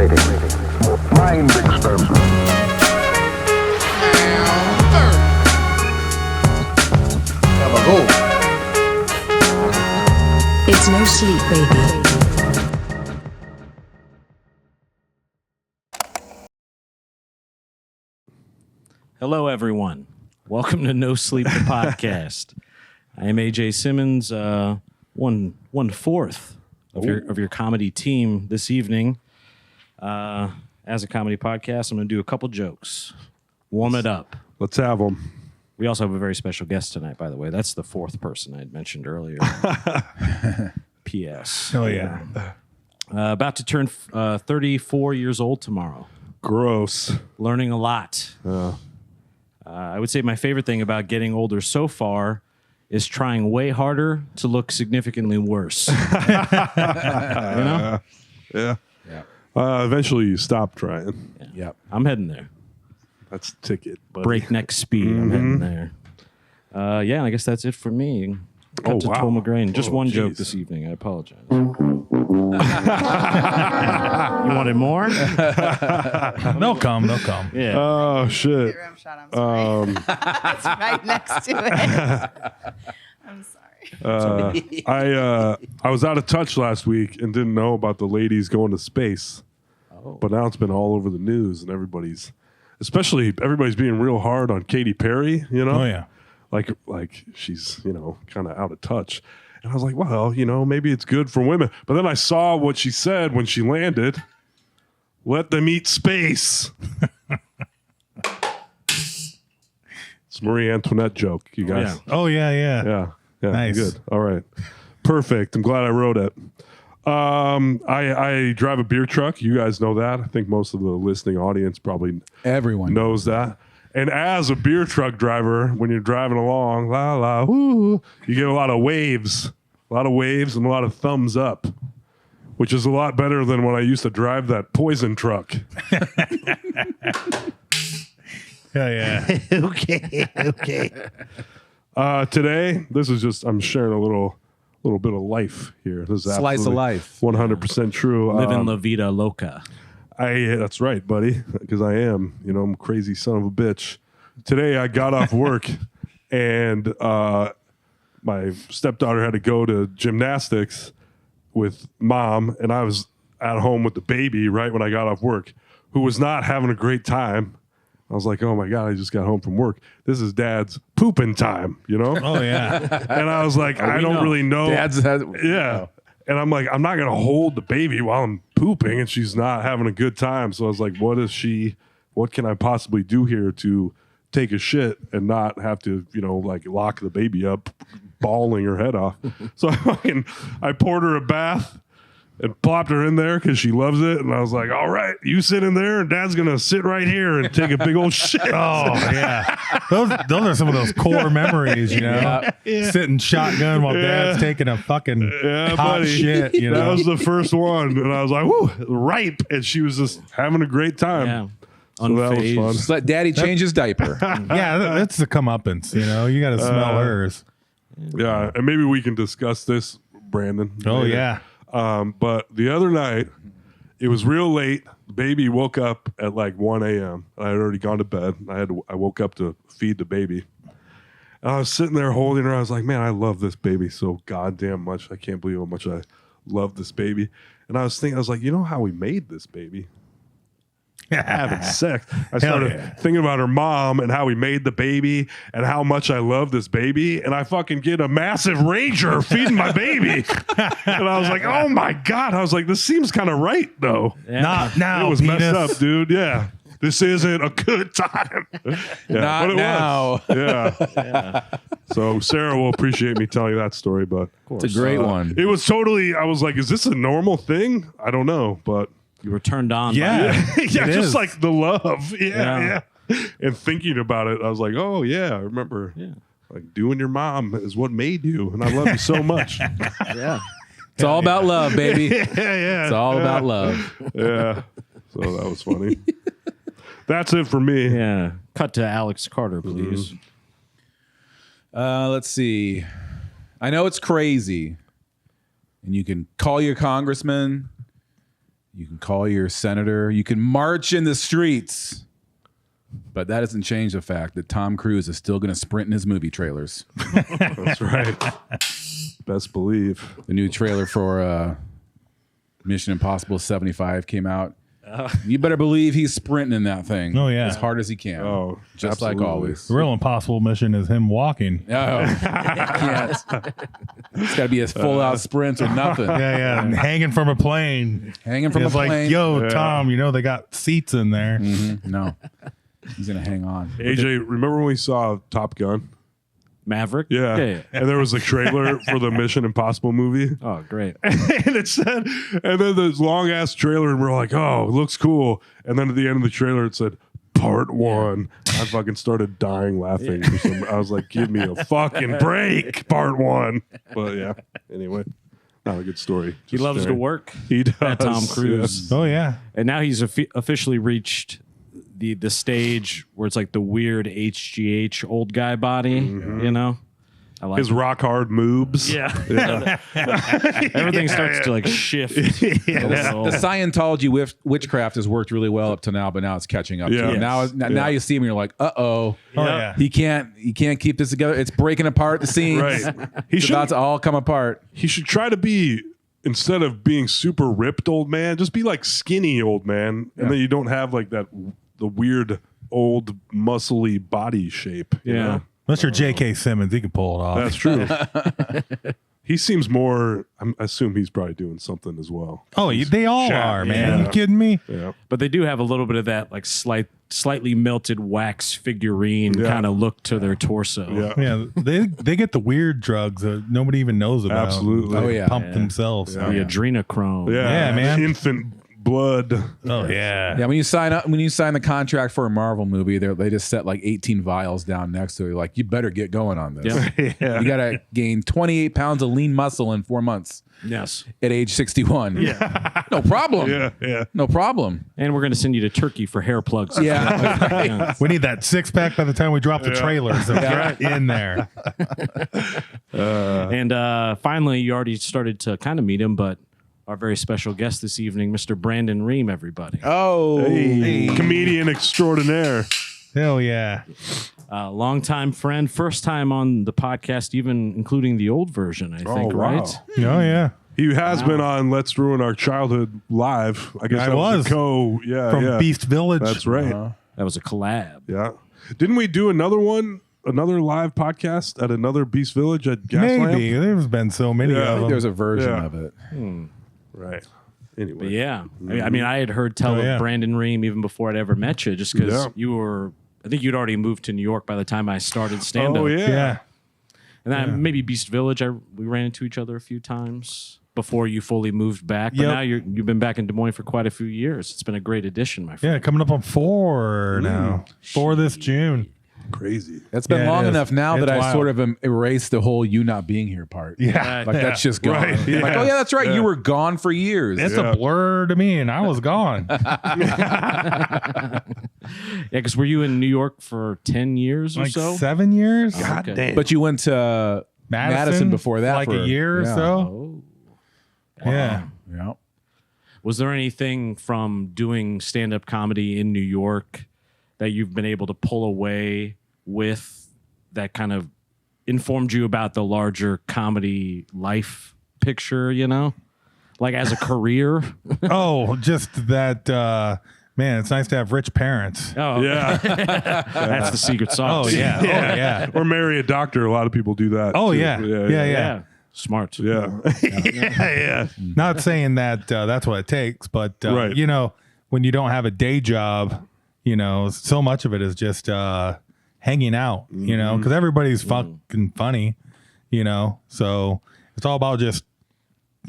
Contemplating. Mind experiment. It's no sleep, baby. Hello, everyone. Welcome to No Sleep the podcast. I am AJ Simmons, one fourth of your comedy team this evening. As a comedy podcast, I'm going to do a couple jokes. Warm it up. Let's have them. We also have a very special guest tonight, by the way. That's the fourth person I had mentioned earlier. P.S. Oh, yeah. About to turn 34 years old tomorrow. Gross. Learning a lot. I would say my favorite thing about getting older so far is trying way harder to look significantly worse. You know? Yeah. Eventually you stop trying. Yep. I'm heading there. That's the ticket. Buddy. Breakneck speed. I'm heading there. Yeah, I guess that's it for me. Cut to Tom McGrain. Just one joke this evening. I apologize. You wanted more? No come. Yeah. Oh, shit. Room shot, I'm sorry. It's right next to it. I'm sorry. I was out of touch last week and didn't know about the ladies going to space. But now it's been all over the news and everybody's being real hard on Katy Perry, you know? Oh, yeah. Like she's, kind of out of touch. And I was like, well, maybe it's good for women. But then I saw what she said when she landed. Let them eat space. It's Marie Antoinette joke, you guys. Oh, yeah. Yeah. Nice. Good. All right. Perfect. I'm glad I wrote it. I drive a beer truck. You guys know that. I think most of the listening audience probably Everyone knows that. And as a beer truck driver, when you're driving along, la la, woo, you get a lot of waves and a lot of thumbs up, which is a lot better than when I used to drive that poison truck. Yeah. Okay. Today, this is just I'm sharing a little bit of life here. This is Slice of life. 100% true. Living La Vida Loca. That's right, buddy, because I am. I'm a crazy son of a bitch. Today I got off work and my stepdaughter had to go to gymnastics with mom, and I was at home with the baby right when I got off work, who was not having a great time. I was like, oh my God, I just got home from work. This is dad's pooping time, Oh, yeah. And I was like, I don't really know. Yeah. And I'm like, I'm not going to hold the baby while I'm pooping and she's not having a good time. So I was like, what can I possibly do here to take a shit and not have to, lock the baby up, bawling her head off. So I poured her a bath and plopped her in there because she loves it. And I was like, all right, you sit in there and dad's going to sit right here and take a big old shit. Oh, yeah. Those are some of those core memories, Sitting shotgun while dad's taking a fucking hot shit, That was the first one. And I was like, whoo, ripe. And she was just having a great time. Yeah. So that was fun. Just let daddy change his diaper. Yeah, that's the comeuppance, You got to smell hers. Yeah. And maybe we can discuss this, Brandon. Oh, later. yeah. But the other night, it was real late. The baby woke up at like 1 a.m. I had already gone to bed. I woke up to feed the baby. And I was sitting there holding her. I was like, man, I love this baby so goddamn much. I can't believe how much I love this baby. And I was like, you know how we made this baby? Having sex. I started thinking about her mom and how we made the baby and how much I love this baby. And I fucking get a massive rager feeding my baby. And I was like, oh my God. I was like, this seems kind of right though. Yeah. Not now, It was penis. messed up, dude. Yeah. This isn't a good time. Yeah, Not but it now. was. Yeah. So Sarah will appreciate me telling you that story, but It's a great one. it was totally, I was like, is this a normal thing? I don't know, but You were turned on. Yeah. By yeah, It just is. like the love. Yeah. Yeah. And thinking about it, I was like, oh yeah, I remember like doing your mom is what made you. And I love you so much. Yeah. It's all about love, baby. Yeah. It's all about love. Yeah. So that was funny. That's it for me. Yeah. Cut to Alex Carter, please. Let's see. I know it's crazy, and you can call your congressman, You can call your senator. You can march in the streets. But that doesn't change the fact that Tom Cruise is still going to sprint in his movie trailers. That's right. Best believe. The new trailer for Mission Impossible 75 came out. You better believe he's sprinting in that thing. Oh, yeah. As hard as he can. Oh, just absolutely. like always. The real impossible mission is him walking. Oh, can't. It's got to be a full-out sprint or nothing. Yeah, and hanging from a plane. Hanging from It's a like, plane. yo, Tom, they got seats in there. No. He's going to hang on. AJ, remember when we saw Top Gun? Maverick. Yeah. And there was a trailer for the Mission Impossible movie. Oh, great. And it said, and then this long ass trailer, and we're like, oh, it looks cool. And then at the end of the trailer, it said, Part 1. I fucking started dying laughing. I was like, give me a fucking break, Part 1. But yeah, anyway, not a good story. He Just loves to staring. work. He does. At Tom Cruise. Oh, yeah. And now he's officially reached the stage where it's like the weird HGH old guy body, I like His it. rock hard moves. Yeah. Everything starts to like shift. The Scientology witchcraft has worked really well up to now, but now it's catching up. Yeah. To it. Now you see him, and you're like, Oh, yeah. he can't keep this together. It's breaking apart the scenes. Right. It's about to all come apart. He should try to be, instead of being super ripped old man, just be like skinny old man. And then you don't have like the weird old muscly body shape. You Yeah. know? Unless you're J.K. Simmons, he can pull it off. That's true. He seems more, I assume he's probably doing something as well. Oh, they all Chat, are, man. yeah. You kidding me? Yeah. But they do have a little bit of that like slightly melted wax figurine Yeah. kind of look to their torso. Yeah. Yeah, they get the weird drugs that nobody even knows about. Absolutely. They Oh, yeah. pump themselves. Yeah. The adrenochrome. Yeah. Yeah, man. Infant blood. Oh yeah. Yeah, when you sign the contract for a Marvel movie, they just set like 18 vials down next to it. Like, you better get going on this. Yeah. You got to gain 28 pounds of lean muscle in 4 months Yes. at age 61. Yeah. No problem. Yeah. No problem. And we're going to send you to Turkey for hair plugs. Yeah. Yeah. We need that 6-pack by the time we drop the trailers. So get in there. And finally, you already started to kind of meet him, but our very special guest this evening, Mr. Brandon Ream, everybody. Oh. Hey. Comedian extraordinaire. Hell yeah. Longtime friend, first time on the podcast, even including the old version, I think, wow. right? Oh yeah. He has been on Let's Ruin Our Childhood live. I guess I that was was. the From Beast Village. That's right. That was a collab. Yeah. Didn't we do another live podcast at another Beast Village at Gaslamp? Maybe. There's been so many Yeah. of them. There's a version Yeah. of it. Right. Anyway. But yeah, I mean, I had heard tell Oh, yeah. of Brandon Ream even before I'd ever met you, just because Yeah. you were, I think you'd already moved to New York by the time I started stand-up. Oh, yeah. Yeah. And then maybe Beast Village, we ran into each other a few times before you fully moved back. But Yep. now you've been back in Des Moines for quite a few years. It's been a great addition, my friend. Yeah, coming up on 4 now. 4 this June. Crazy. That's been Yeah, it long is. enough now It's that I wild. sort of erased the whole you not being here part. Yeah. Like, that's just gone. Right. Like, Yeah. oh, yeah, that's right. Yeah. You were gone for years. It's Yeah. a blur to me, and I was gone. Yeah, because were you in New York for 10 years or Like so? 7 years? God Okay. damn. But you went to Madison before that like for a year or yeah. so. Oh. Yeah. Yeah. Was there anything from doing stand-up comedy in New York that you've been able to pull away with that kind of informed you about the larger comedy life picture, like as a career? Oh, just that man, it's nice to have rich parents. Oh, Yeah. that's the secret sauce. Oh yeah. Oh yeah. Or marry a doctor. A lot of people do that. Oh too. yeah. Yeah. Yeah. Smart. Yeah. Yeah. Not saying that that's what it takes, but Right. when you don't have a day job, so much of it is just hanging out, because everybody's fucking funny, so it's all about just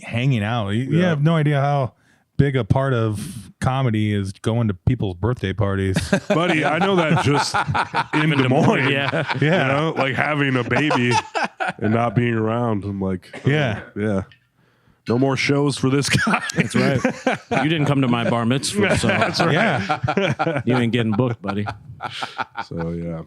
hanging out. You Yeah. have no idea how big a part of comedy is going to people's birthday parties. Buddy, I know that just in Des Moines. Yeah. You know, like having a baby and not being around. I'm like, Yeah. yeah. No more shows for this guy. That's right. You didn't come to my bar mitzvah, so Yeah. you ain't getting booked, buddy. So, yeah.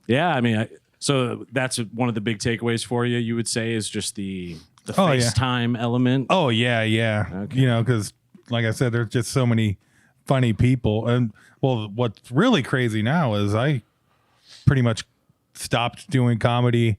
Yeah, I mean, so that's one of the big takeaways for you. You would say is just the Oh, yeah. FaceTime element. Oh yeah. Yeah. Okay. Because like I said, there's just so many funny people. And well, what's really crazy now is I pretty much stopped doing comedy.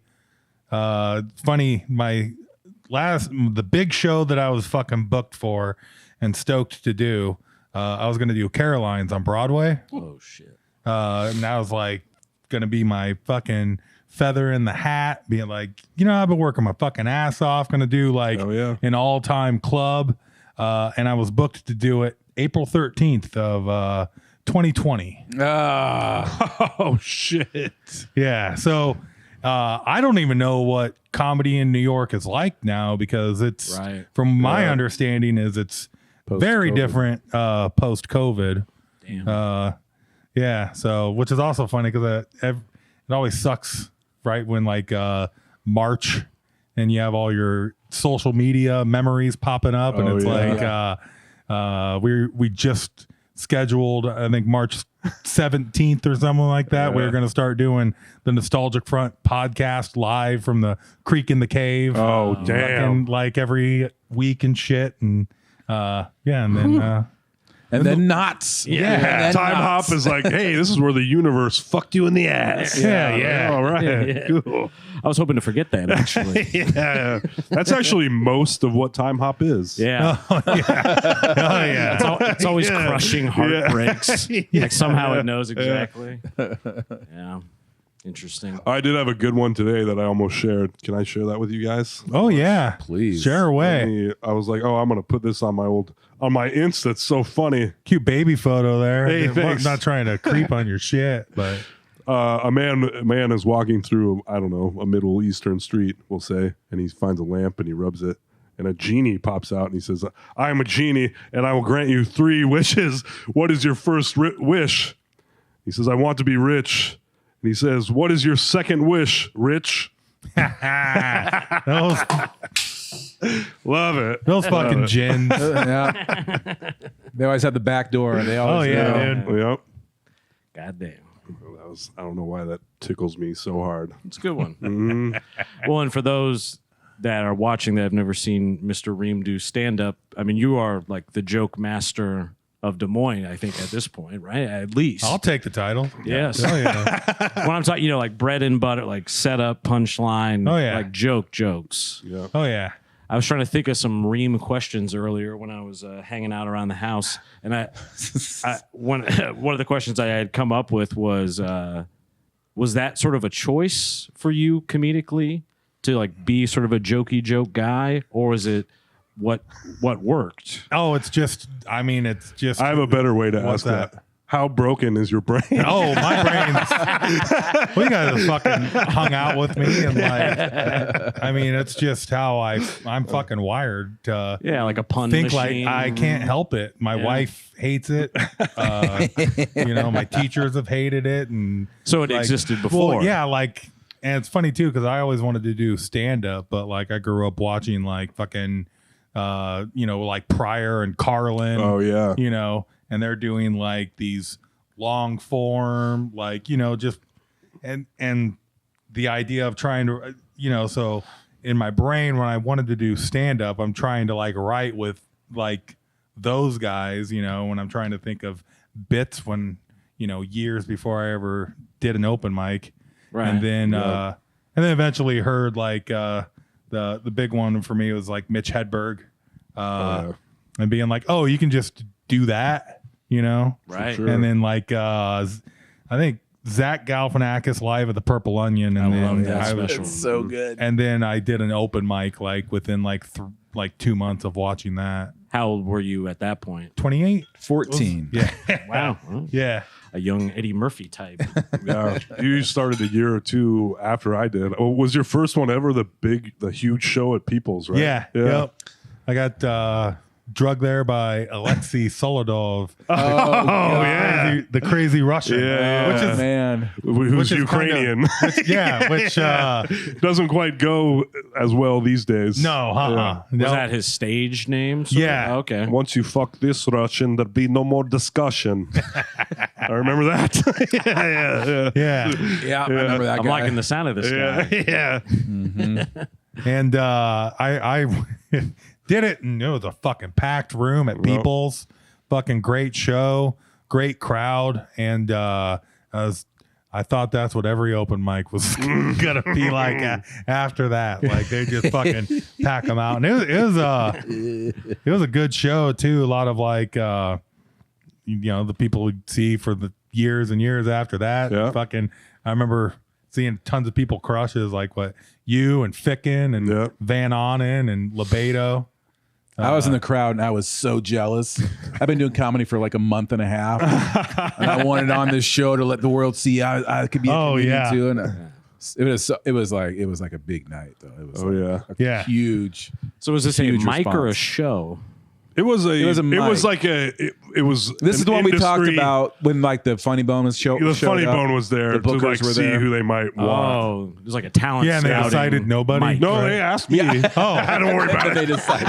Funny, the big show that I was fucking booked for and stoked to do, I was going to do Caroline's on Broadway. Oh shit. And that was like going to be my fucking feather in the hat, being like, I've been working my fucking ass off, going to do like an all-time club. And I was booked to do it April 13th of 2020. Oh shit. Yeah. So I don't even know what comedy in New York is like now, because it's from my understanding is it's very different post-COVID. Damn. Yeah. So, which is also funny because it always sucks, right? When like March and you have all your social media memories popping up, and it's we just scheduled, I think March 17th or something like that. We're going to start doing the Nostalgic Front podcast live from the Creek in the Cave. Oh, damn. Like every week and shit. And and then And then knots. Yeah. And then Time knots. Hop is like, hey, this is where the universe fucked you in the ass. Yeah. All right. Yeah. Cool. I was hoping to forget that actually. Yeah. That's actually most of what Time Hop is. Yeah. oh yeah. It's always crushing heartbreaks. Like somehow it knows exactly. Yeah. Interesting. I did have a good one today that I almost shared. Can I share that with you guys? Oh yeah. Please. Share away. I was like, I'm going to put this on my Insta. It's so funny. Cute baby photo there. Hey, I'm thanks. not trying to creep on your shit, but A man is walking through, I don't know, a Middle Eastern street, we'll say, and he finds a lamp and he rubs it. And a genie pops out and he says, I am a genie and I will grant you 3 wishes. What is your first wish? He says, I want to be rich. And he says, what is your second wish, rich? those Love it. fucking gins. Yeah. They always have the back door. They always dude. Yep. Goddamn. I don't know why that tickles me so hard. It's a good one. Well, and for those that are watching that have never seen Mr. Ream do stand up, I mean, you are like the joke master of Des Moines, I think, at this point, right? At least. I'll take the title. Yes. Oh yeah. When I'm talking, like bread and butter, like setup, punchline, Oh, yeah. like jokes. Yeah. Oh yeah. I was trying to think of some Ream questions earlier when I was hanging out around the house, and one of the questions I had come up with was that sort of a choice for you comedically to like be sort of a jokey joke guy, or is it what worked? Oh, it's just I have a better way to What's ask that. that? How broken is your brain? Oh, my brain's. Well, you guys have fucking hung out with me, and like, it's just how I'm fucking wired to Yeah, like a pun think machine. like I can't help it. My wife hates it. My teachers have hated it, and So it existed before. Well, yeah, like, and it's funny too because I always wanted to do stand up, but like I grew up watching like fucking, like Pryor and Carlin. Oh, yeah. And they're doing like these long form, like, just and the idea of trying to, so in my brain when I wanted to do stand up, I'm trying to like write with like those guys, when I'm trying to think of bits when, years before I ever did an open mic. Right. And then eventually heard like the big one for me was like Mitch Hedberg and being like, oh, you can just do that. Right. Sure. And then like I think Zach Galifianakis live at the Purple Onion, and I love then that special. It's so good. and then I did an open mic like within like 2 months of watching that. How old were you at that point? 28. 14. Yeah. Wow. Well, Yeah. a young Eddie Murphy type. Yeah, you started a year or two after I did. Oh, was your first one ever the huge show at People's, right? Yeah. Yep. I got drugged there by Alexei Solodov. yeah. The crazy Russian. Yeah. Which is Man. Who's Which is Ukrainian. which Doesn't quite go as well these days. no, Yeah. Was no. that his stage name? sort of? Yeah. Okay. Once you fuck this Russian, there'll be no more discussion. I remember that. yeah. Yeah, I remember that I'm guy. liking the sound of this guy. Yeah. And I did it, and it was a fucking packed room at People's. Fucking great show, great crowd, and I thought that's what every open mic was gonna be like after that. Like they just fucking pack them out, and it was a good show too. A lot of like the people we see for the years and years after that. Yeah. Fucking, I remember seeing tons of people crushes like what you and Ficken and Van Onen and Lebedo. I was in the crowd and I was so jealous. I've been doing comedy for like a month and a half, and I wanted on this show to let the world see I could be a comedian too. And it was like a big night though. It was huge. So was this a huge mic or a response. show? It was mic. It was. This is the one we talked about when like the Funny Bone was The Funny Bone was there The to bookers like were see there. who they might want. Oh, it was like a talent. Yeah, and they scouting decided nobody? mic. No, Right. they asked me. Oh, Don't worry about And they it. decided.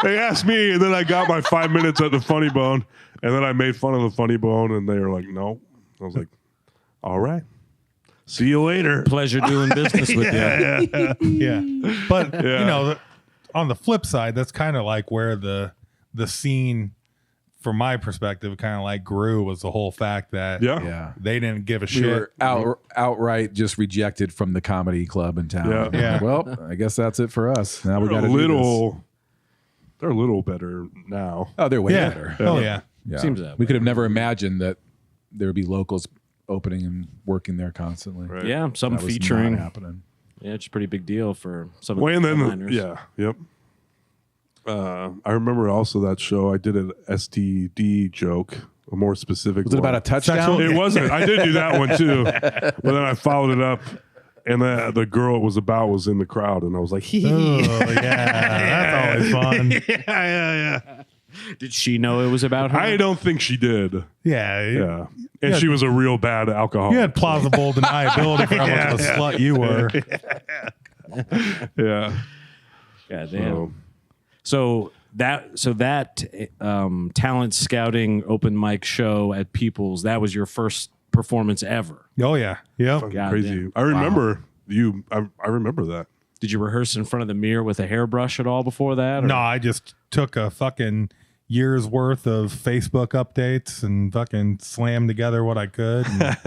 They asked me, and then I got my 5 minutes at the Funny Bone, and then I made fun of the Funny Bone, and they were like, "No." I was like, "All right, see you later." Pleasure doing business with you. yeah. But on the flip side, that's kind of like where the scene, from my perspective, kind of like grew, was the whole fact that Yeah. they didn't give a We shit. were outright just rejected from the comedy club in town. Yeah. Yeah. Well, I guess that's it for us. Now we got They're to a do this. little. They're a little better now. Oh, they're way Yeah. better. Oh yeah. Yeah. Seems that we way. could have never imagined that there would be locals opening and working there constantly. Right. Yeah, some That was featuring. not happening. Yeah, it's a pretty big deal for some of Well, and the then headliners. yep. I remember also that show. I did an STD joke, a more specific. Was it about a touchdown? It wasn't. I did do that one too, but then I followed it up, and the girl it was about was in the crowd, and I was like, Oh yeah. That's always fun. yeah. Did she know it was about her? I don't think she did. Yeah. Yeah, and Yeah. she was a real bad alcoholic. You had plausible deniability for how much of a slut you were. Yeah. God damn. So that talent scouting open mic show at People's, that was your first performance ever. Oh yeah. Yep. Fucking God crazy. damn. I remember you. I remember that. Did you rehearse in front of the mirror with a hairbrush at all before that? Or? No, I just took a fucking year's worth of Facebook updates and fucking slammed together what I could. And,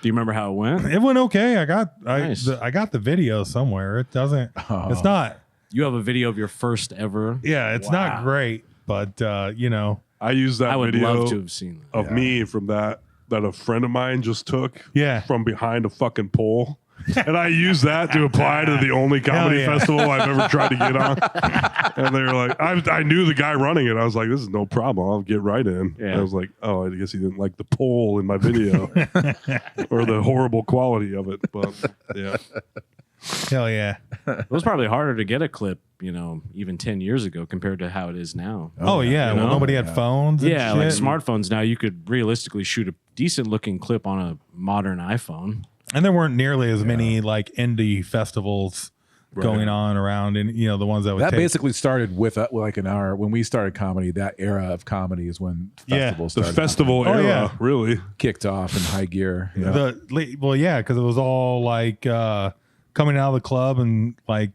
Do you remember how it went? it went okay. I got Nice. I got the video somewhere. It doesn't. It's not. You have a video of your first ever. Yeah, it's not great, but I used that I would video love to have seen that. of me from that a friend of mine just took. Yeah. From behind a fucking pole. And I used that to apply to the only comedy yeah. festival I've ever tried to get on. And they were like, I knew the guy running it. I was like, this is no problem. I'll get right in. Yeah. And I was like, oh, I guess he didn't like the pole in my video or the horrible quality of it. But yeah. hell yeah. It was probably harder to get a clip, even 10 years ago compared to how it is now. Oh yeah. You Well, know? nobody had phones. And Yeah, like shit. smartphones now, you could realistically shoot a decent looking clip on a modern iPhone. And there weren't nearly as many like indie festivals going on around, and the ones that would That take. basically started with like an hour when we started comedy. That era of comedy is when festivals The started. festival era, yeah. really. Kicked off in high gear. Yeah. Because it was all like coming out of the club and like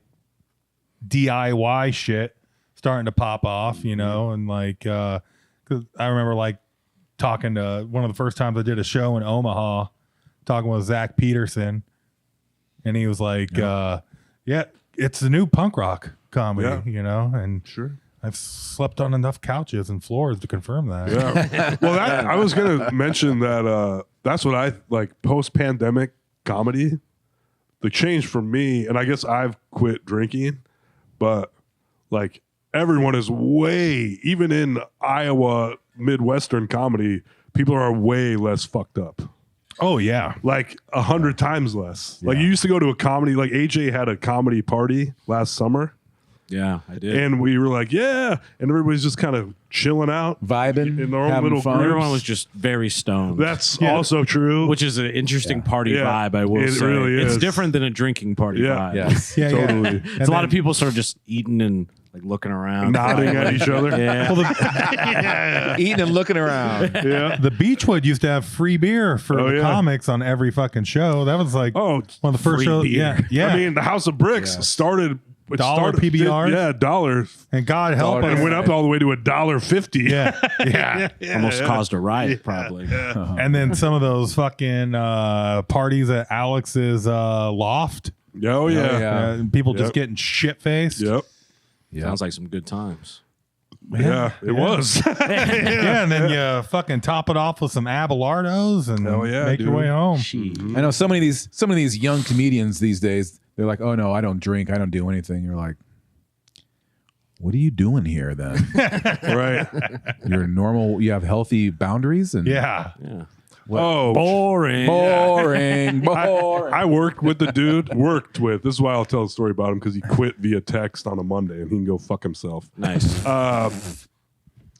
DIY shit starting to pop off, and like 'cause I remember like talking to one of the first times I did a show in Omaha, talking with Zach Peterson, and he was like, yeah, it's the new punk rock comedy, and Sure. I've slept on enough couches and floors to confirm that. Yeah. Well, I was going to mention that that's what I like post pandemic comedy. The change for me, and I guess I've quit drinking, but like everyone is even in Iowa, Midwestern comedy, people are way less fucked up. Oh yeah. Like 100 times less. Like you used to go to a comedy, like AJ had a comedy party last summer. Yeah, I did. And we were like, yeah. And everybody's just kind of chilling out. Vibing, In their own having little fun. groups. Everyone was just very stoned. That's also true. which is an interesting party Yeah. vibe, I will It say. really It's is. different than a drinking party Yeah. vibe. Yes. Yeah, yeah. Totally. It's a lot of people sort of just eating and like looking around. Nodding at each other. Yeah. Eating and looking around. Yeah. The Beechwood used to have free beer for Oh, the yeah. comics on every fucking show. That was like Oh, one of the first free shows. beer. Yeah, yeah. I mean, the House of Bricks started dollar PBRs. Yeah, $1. And God help And us. it went up all the way to $1.50. Yeah. Almost caused a riot, probably. And then some of those fucking parties at Alex's loft. Oh, yeah. People just getting shit faced. Yep. Sounds like some good times. Yeah, it was. Yeah, and then you fucking top it off with some Abelardos and Hell yeah, make your dude. way home. I know so many of these young comedians these days. They're like, "Oh no, I don't drink. I don't do anything." You're like, "What are you doing here then? Right. You're normal. You have healthy boundaries." And Yeah. Yeah. Oh, Boring. boring. I worked with the dude. This is why I'll tell a story about him, because he quit via text on a Monday and he can go fuck himself. Nice.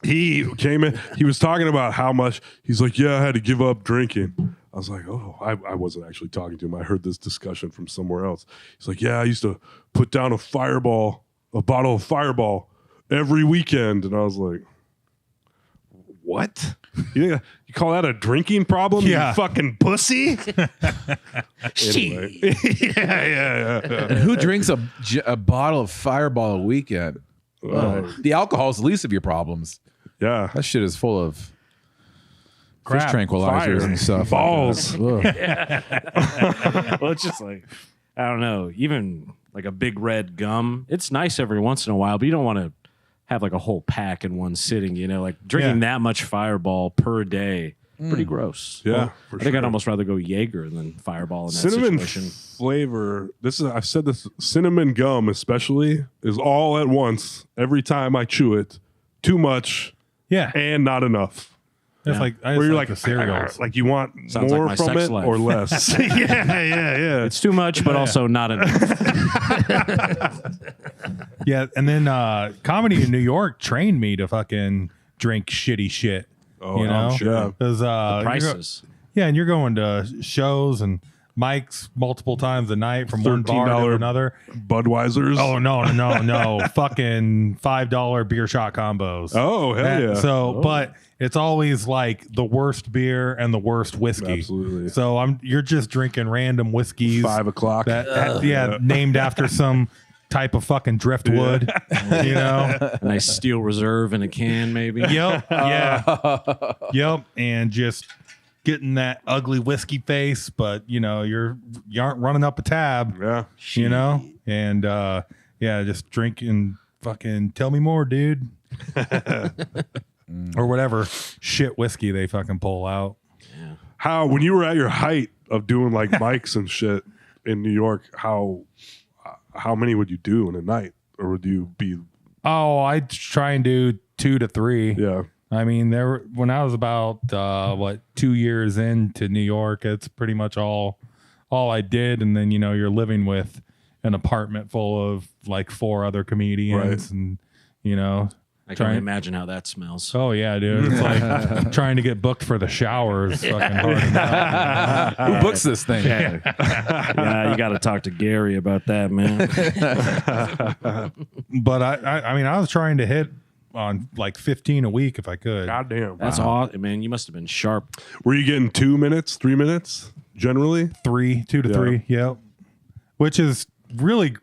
He came in. He was talking about how much. He's like, yeah, I had to give up drinking. I was like, oh, I wasn't actually talking to him. I heard this discussion from somewhere else. He's like, yeah, I used to put down a bottle of Fireball every weekend. And I was like, what? Yeah, you call that a drinking problem? Yeah. You fucking pussy. Anyway. yeah. And who drinks a bottle of Fireball a weekend? The alcohol is the least of your problems. Yeah. That shit is full of fish Crap. tranquilizers Fire. and stuff. Balls. Like that. Ugh. Well, it's just like, I don't know, even like a big red gum. It's nice every once in a while, but you don't want to have like a whole pack in one sitting, like drinking that much Fireball per day. Pretty gross. Yeah, Well, for I think sure. I'd almost rather go Jaeger than Fireball in that Cinnamon situation. flavor. I've said this. Cinnamon gum, especially, is all at once every time I chew it. Too much Yeah. and not enough. It's like I Where just you're like the cereals. like you want Sounds like more my from sex it life. or less. yeah. It's too much, but also not enough. Yeah, and then comedy in New York trained me to fucking drink shitty shit. Oh, you know, I'm sure. 'Cause, Prices. and you're going to shows and mics multiple times a night from one bar to $13 another. Budweisers. Oh no, fucking $5 beer shot combos. Oh, hell And yeah. So, but it's always like the worst beer and the worst whiskey. Absolutely. So you're just drinking random whiskeys 5 o'clock. that named after some type of fucking driftwood. You know. A nice steel reserve in a can, maybe. Yep. Yeah. Yep. And just getting that ugly whiskey face, but you aren't running up a tab. Yeah. You know, and just drinking fucking tell me more, dude. Or whatever shit whiskey they fucking pull out. How, when you were at your height of doing like mics and shit in New York, how many would you do in a night? Or would you be, Oh, I'd try and do 2 to 3. yeah. I mean, when I was about 2 years into New York, it's pretty much all I did. And then you're living with an apartment full of like 4 other comedians, Right. and I can only imagine how that smells. oh yeah, dude, it's like trying to get booked for the shower is fucking hard enough. Who books this thing? Yeah, you got to talk to Gary about that, man. But I mean, I was trying to hit on like 15 a week if I could. Goddamn. That's awesome, man. You must have been sharp. Were you getting 2 minutes, 3 minutes generally? 2 to Yeah. 3, yep. Which is really,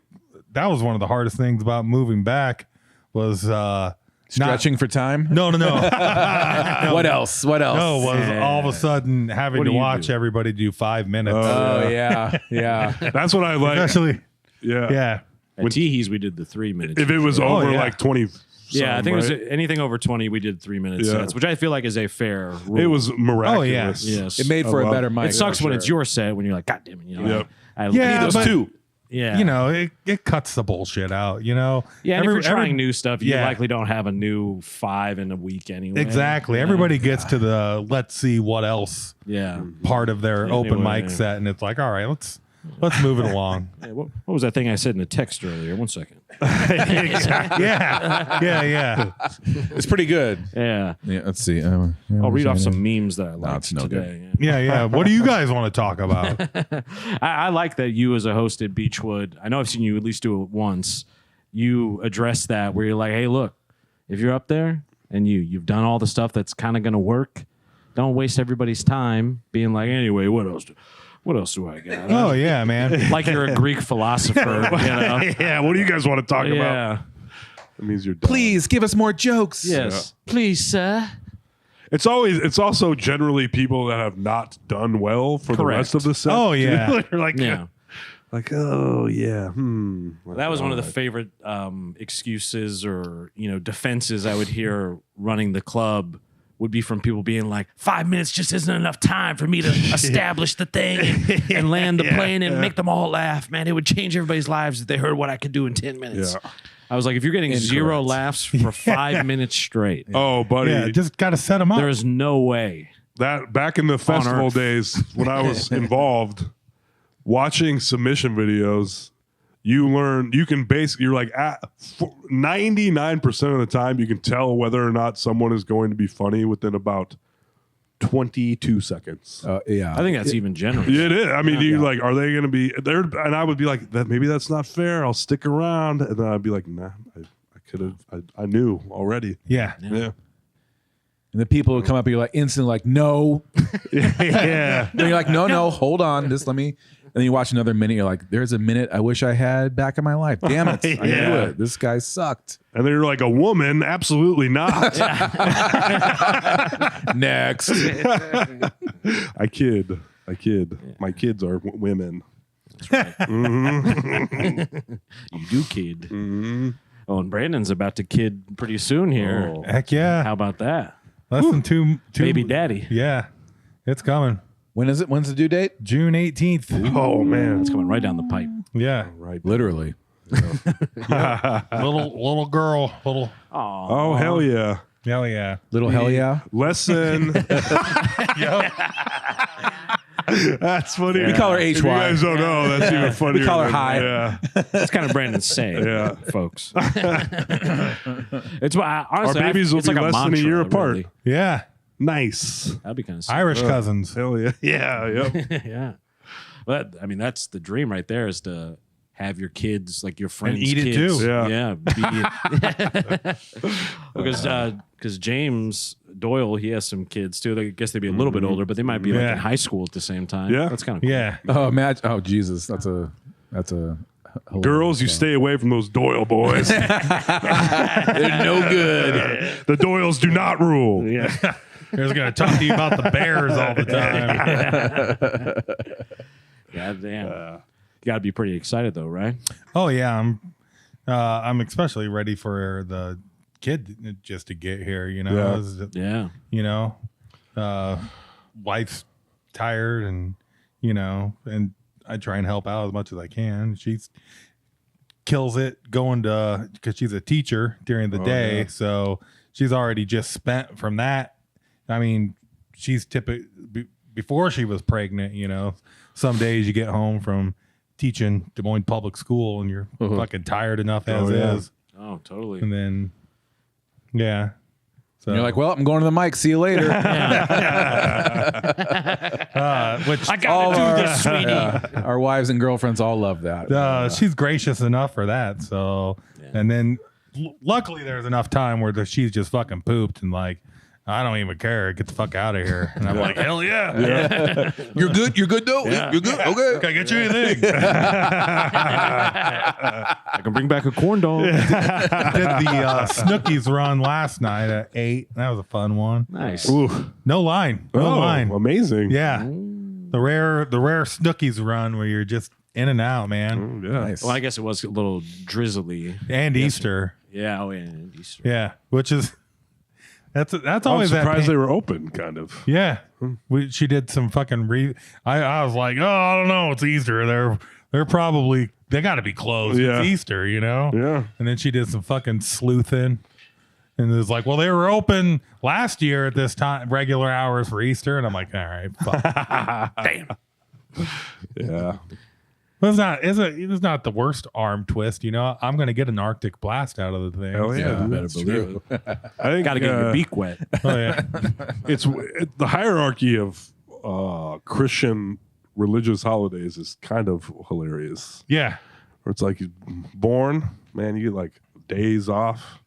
that was one of the hardest things about moving back was Stretching for time. No. What else? What else? No, was all of a sudden having What to do you watch do? everybody do 5 minutes. Oh yeah. That's what I like. Especially, Yeah. yeah. At Teehees, we did the 3 minutes. If it was Oh, over yeah. like 20. Yeah, I think it was right? anything over 20, we did 3 minute Yeah. sets, which I feel like is a fair rule. It was miraculous. Yes. It made for a better mic. It sucks for when sure. it's your set when you're like, God damn it. Yep. I Yeah, need those but- two. Yeah. It cuts the bullshit out, Yeah, and if you're trying new stuff, you yeah. likely don't have a new 5 in a week anyway. Exactly. Yeah. Everybody gets to the let's see what else Yeah. part of their open Anyway. mic set, and it's like, all right, let's move it along. Hey, what was that thing I said in the text earlier? 1 second. Yeah. It's pretty good. Yeah. Yeah. Let's see. I'll read off some memes that I liked it's no today. Yeah. What do you guys want to talk about? I like that you, as a host at Beechwood, I know I've seen you at least do it once. You address that where you're like, hey, look, if you're up there and you've done all the stuff that's kind of going to work, don't waste everybody's time being like, anyway, what else What else do I got? Oh yeah, man. Like you're a Greek philosopher. Yeah, what do you guys want to talk about? Yeah. That means you're done. Please give us more jokes. Yes. Please, sir. It's also generally people that have not done well for the Correct. rest of the set. Oh, yeah. They're like, Yeah. like, oh yeah. That was one of the favorite excuses or defenses I would hear running the club would be from people being like, 5 minutes just isn't enough time for me to establish the thing and land the plane and make them all laugh. Man, it would change everybody's lives if they heard what I could do in 10 minutes. Yeah. I was like, if you're getting zero laughs for 5 minutes straight, Oh, buddy. Yeah, just got to set them up. there is no way. That back in the festival Earth. days when I was involved, watching submission videos, you can basically, you're like at 99% of the time you can tell whether or not someone is going to be funny within about 22 seconds. Yeah. I think that's even generous. Yeah, it is. I mean, you like, are they going to be there? And I would be like, that maybe that's not fair. I'll stick around. And then I'd be like, nah, I could have. I knew already. yeah. Yeah. And the people who come up, you're like instantly like, no. Yeah. Then you're like, no, hold on. Just let me. And then you watch another minute. You're like, there's a minute I wish I had back in my life. Damn it. I knew Yeah. it. This guy sucked. And then you're like, a woman? Absolutely not. Next. I kid. My kids are women. You do kid. Oh, and Brandon's about to kid pretty soon here. Oh. Heck yeah. How about that? Less than two Baby daddy. Yeah. It's coming. When is it? When's the due date? June 18th. Oh, man. It's coming right down the pipe. Yeah. Right. Literally. Little girl. Little. Oh, hell yeah. Hell yeah. Little hell yeah. Lesson. That's funny. We call her If you HY. guys don't know, that's even funnier. call her than- Hi. Yeah. That's kind of Brandon's saying, Yeah. folks. It's why honestly, Our babies will it's be like less than a mantra, year apart. really. Yeah. Nice. That'd be kind of sick. Irish cousins. Hell yeah. Yeah. Yep. Yeah. But I mean, that's the dream right there, is to have your kids, like your friends' eat it kids. too. Yeah. Because James Doyle, he has some kids too. I guess they'd be a little bit older, but they might be like Yeah. in high school at the same time. Yeah. That's kind of cool. Yeah. Oh, imagine. Oh, Jesus. That's a. Girls, you stay away from those Doyle boys. They're no good. The Doyles do not rule. Yeah. They're just going to talk to you about the Bears all the time. God damn. You got to be pretty excited though, right? Oh, yeah. I'm especially ready for the kid just to get here, you know. Yeah. It's- Yeah. You know, wife's tired and and I try and help out as much as I can. She's kills it going to, because she's a teacher during the day. yeah. So she's already just spent from that. I mean, she's before she was pregnant, some days you get home from teaching Des Moines public school and you're fucking tired enough as yeah. is. Oh, totally. And then, yeah. So And you're like, well, I'm going to the mic. See you later. which I got to do this, sweetie. Our wives and girlfriends all love that. she's gracious enough for that. So, and then luckily there's enough time where she's just fucking pooped and like, I don't even care. Get the fuck out of here. And I'm like, hell yeah. You're good. You're good though. Yeah. You're good. Okay. Can I get you anything? I can bring back a corn dog. Did the Snookies run last night at 8. That was a fun one. Nice. Ooh. No line. No line. Amazing. Yeah. The rare Snookies run where you're just in and out, man. Yeah. Nice. Well, I guess it was a little drizzly. And Easter. Yeah. Oh, yeah. And Easter. Yeah. Which is that's I'm always that surprised pain. they were open, kind of. Yeah, she did some fucking I was like, oh, I don't know, it's Easter. They're probably they got to be closed. Yeah. It's Easter, Yeah. And then she did some fucking sleuthing, and it was like, well, they were open last year at this time, regular hours for Easter, and I'm like, all right, fuck. Damn. Yeah. But it's not the worst arm twist, I'm gonna get an Arctic blast out of the thing. Hell yeah. better That's believe true. I think Got to get your beak wet. Oh yeah. it's the hierarchy of Christian religious holidays is kind of hilarious. Yeah. Where it's like you're born, man, you get like days off,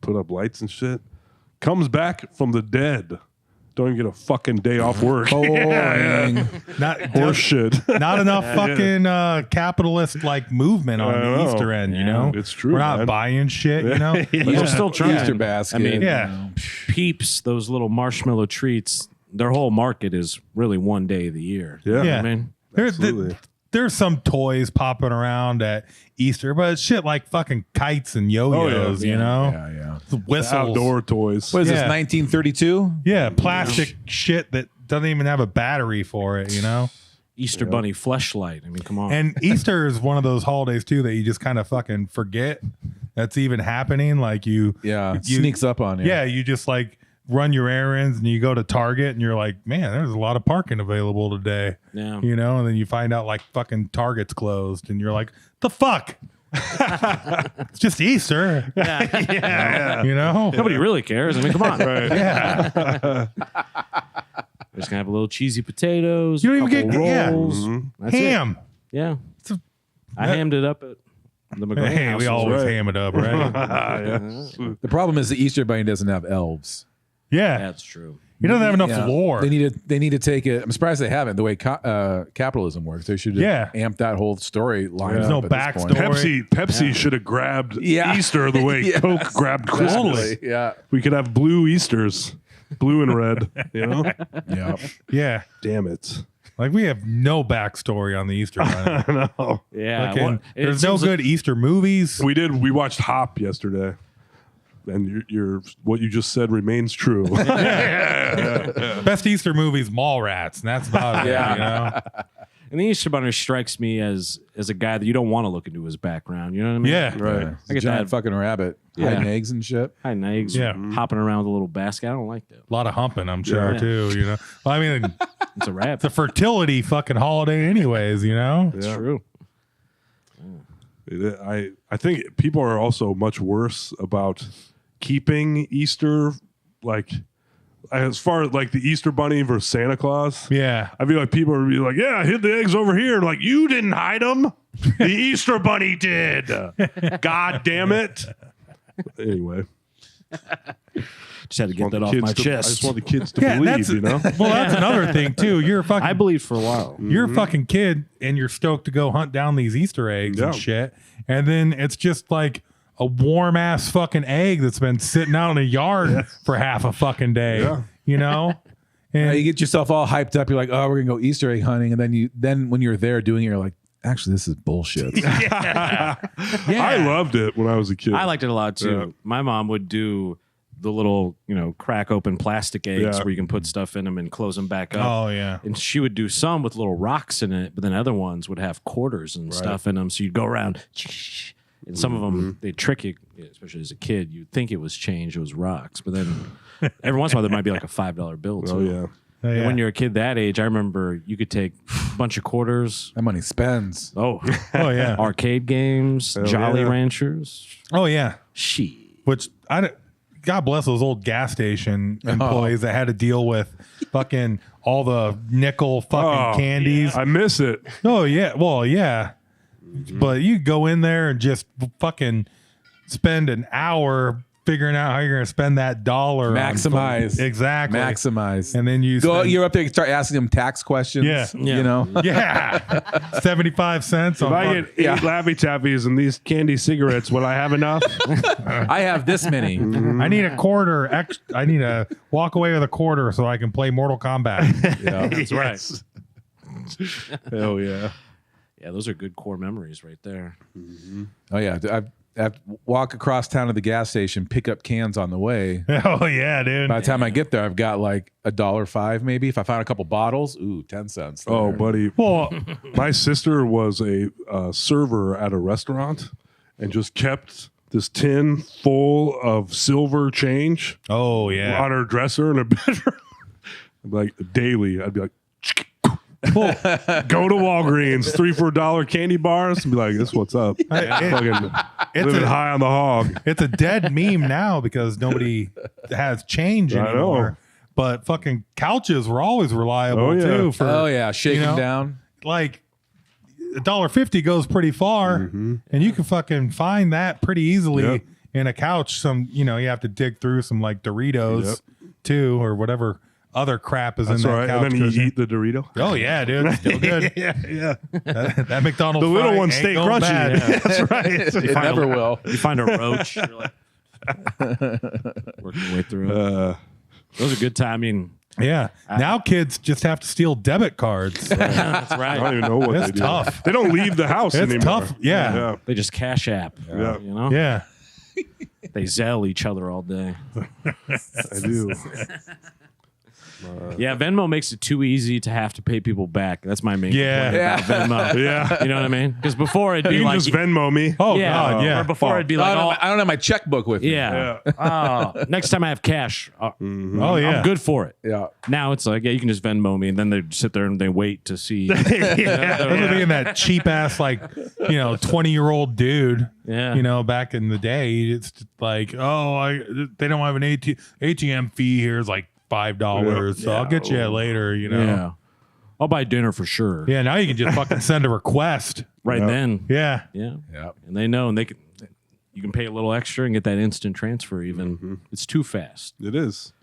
put up lights and shit. Comes back from the dead, don't even get a fucking day off work. Boring. Not Horse shit. not enough fucking capitalist like movement on I the know. Easter end, you Yeah. know? It's true, We're not man. buying shit, you know? But they're still trying. Easter basket. I mean, Yeah. Peeps, those little marshmallow treats, their whole market is really one day of the year. Yeah. You know Yeah. what I mean? Absolutely. There's some toys popping around at Easter, but it's shit like fucking kites and yo-yos, you know? Yeah. Whistles. Outdoor toys. What is this, Yeah. 1932? Yeah, plastic shit that doesn't even have a battery for it, you know? Easter Bunny fleshlight. I mean, come on. And Easter is one of those holidays too that you just kind of fucking forget that's even happening. Like you, Yeah. It you- sneaks up on you. yeah, you just like run your errands and you go to Target and you're like, man, there's a lot of parking available today. Yeah. You know, and then you find out like fucking Target's closed and you're like, the fuck? It's just Easter. yeah. You know? Nobody really cares. I mean, come on. Yeah. Just gonna have a little cheesy potatoes. You don't even couple get- yeah. rolls. That's it. Ham. Yeah. a- I hammed it up at the McGraw Hey, we houses. always right. ham it up, right? The problem is the Easter Bunny doesn't have elves. Yeah. That's true. He doesn't have enough Yeah. lore. They need to take it. I'm surprised they haven't. The way capitalism works, they should have amped that whole storyline. There's no up at this point. backstory. Pepsi should have grabbed Yeah. Easter the way Yes. Coke grabbed Christmas. Totally. Yeah. We could have blue Easters, blue and red. You know? Yeah. Yeah. Damn it. Like we have no backstory on the Easter Bunny. No. Yeah. Fucking- well, it there's no seems like- good Easter movies. We watched Hop yesterday. And your what you just said remains true. Best Easter movies, Mallrats, and that's about it. Yeah. You know? And the Easter Bunny strikes me as a guy that you don't want to look into his background. You know what I mean? Yeah. Right. It's I a get giant that. fucking rabbit. Yeah. Hiding eggs and shit. High nags, Yeah. hopping around with a little basket. I don't like that. A lot of humping, I'm sure, Yeah. too. You know, well, I mean, It's a rabbit. it's a fertility fucking holiday, anyways. You know, It's true. I think people are also much worse about keeping Easter, like as far as like the Easter Bunny versus Santa Claus. yeah. I feel like people are be like, yeah, I hid the eggs over here. And like, you didn't hide them. The Easter Bunny did. God damn it. Anyway. Just had to get Want that the off kids my to- I chest. just want the kids to Yeah, believe, that's- you know? Well, that's another thing too. You're a fucking, I believed for a while. you're a fucking kid, and you're stoked to go hunt down these Easter eggs and Yeah. shit, and then it's just like a warm ass fucking egg that's been sitting out in a yard for half a fucking day. Yeah. You know, and You get yourself all hyped up. You're like, oh, we're gonna go Easter egg hunting, and then when you're there doing it, you're like, actually, this is bullshit. I loved it when I was a kid. I liked it a lot too. Yeah. My mom would do the little, crack open plastic eggs Yeah. where you can put stuff in them and close them back up. oh yeah, And she would do some with little rocks in it, but then other ones would have quarters and stuff in them. So you'd go around, and some of them they trick you, especially as a kid. You'd think it was change, it was rocks, but then every once in a while there might be like a $5 bill. Oh, too. yeah. Oh, And yeah. when you're a kid that age, I remember you could take a bunch of quarters. That money spends. Oh, oh yeah, arcade games, Jolly yeah. Ranchers. oh yeah. She. Which God bless those old gas station employees that had to deal with fucking all the nickel fucking Oh, candies. I miss it. Oh yeah, well yeah, but you go in there and just fucking spend an hour figuring out how you're going to spend that dollar. on Maximize. fucking- exactly. Maximize. And then you Go, spend- you're up there, you start asking them tax questions. Yeah. You know? yeah, 75 cents. If on I fuck- get 8 Laffy Taffies and these candy cigarettes, will I have enough? I have this many. I need a quarter. I need to walk away with a quarter so I can play Mortal Kombat. Yeah. That's right. Hell yeah. Yeah, those are good core memories right there. Oh, yeah. I have to walk across town to the gas station, pick up cans on the way. Oh yeah, dude. By the time I get there, I've got like $1.05 maybe. If I found a couple bottles, 10 cents. there. Oh, buddy. Well, My sister was a server at a restaurant and just kept this tin full of silver change oh yeah. on her dresser in her bedroom. I'd be like, daily, I'd be like, Well, go to Walgreens, 3 for $1 candy bars, and be like, this what's up. Fucking living high on the hog. it's a dead meme now because nobody has change I know. anymore. But fucking couches were always reliable Oh, yeah. too. For Oh, yeah. Shake you them know? down. like $1.50 goes pretty far, Mm-hmm. and you can fucking find that pretty easily Yep. in a couch. You have to dig through some like Doritos too, or whatever other crap is That's in that right. couch And then you cushion. eat the Dorito. Oh yeah, dude, still good. Yeah. That McDonald's The little fry ones ain't stay going crunchy. bad. Yeah, that's right. It never will. You find a roach. You're like, working your way through it. Those are good time. I mean, Yeah. Now kids just have to steal debit cards. that's I right. don't even know what It's they do. tough. They don't leave the house It's anymore. tough. Yeah. Yeah. They just cash app. Yeah. You know? Yeah. They Zelle each other all day. I do. Yeah, Venmo makes it too easy to have to pay people back. That's my main Yeah. complaint about Venmo. Yeah. You know what I mean? Because before it'd be You can like, just Venmo me. Oh yeah, God, yeah. or before it'd be like, I don't have my checkbook with me. yeah. Oh, next time I have cash, Oh yeah. I'm good for it. Yeah. Now it's like, yeah, you can just Venmo me, and then they sit there and they wait to see. Those are being that cheap ass 20-year-old dude. Yeah. Back in the day, it's just like, they don't have an ATM fee here. It's like $5, so I'll get you later. Yeah. I'll buy dinner for sure. Yeah. Now you can just fucking send a request. Right then. Yeah. Yeah. Yep. And they know, and you can pay a little extra and get that instant transfer. Even it's too fast It is.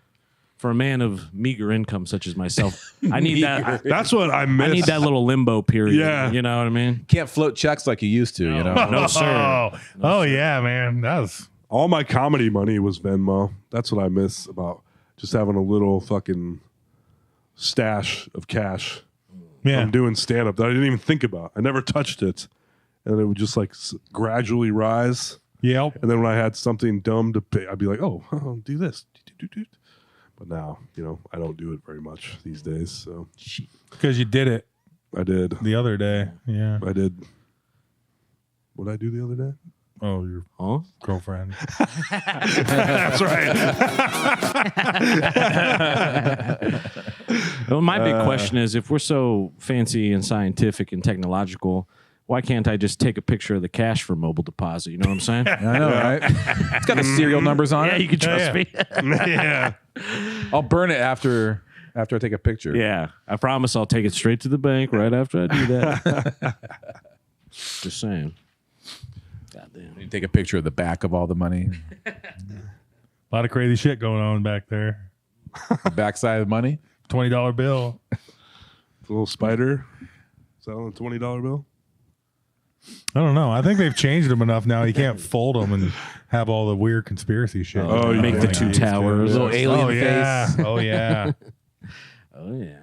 for a man of meager income such as myself. I need that. That's what I miss. I need that little limbo period. Yeah. You know what I mean? Can't float checks like you used to, you know? No, sir. Oh yeah, man. That was All my comedy money was Venmo. That's what I miss about just having a little fucking stash of cash. yeah. I'm doing stand up that I didn't even think about. I never touched it. And it would just gradually rise. Yep. And then when I had something dumb to pay, I'd be like, oh, I'll do this. But now, I don't do it very much these days. So Because you did it I did. the other day. Yeah. I did. What did I do the other day? Oh, your Huh? girlfriend. That's right. Well, my big question is, if we're so fancy and scientific and technological, why can't I just take a picture of the cash for mobile deposit? You know what I'm saying? I know, right? It's got the serial numbers on it. You can trust me. Yeah. I'll burn it after I take a picture. Yeah, I promise I'll take it straight to the bank right after I do that. Just saying. Goddamn. You take a picture of the back of all the money, A lot of crazy shit going on back there. the backside of the money. $20 bill. The little spider. Is that on a $20 bill? I don't know. I think they've changed them enough now. You can't fold them and have all the weird conspiracy shit. Oh, you Make the can. two towers. Little alien Oh yeah. face. Oh yeah. Oh yeah,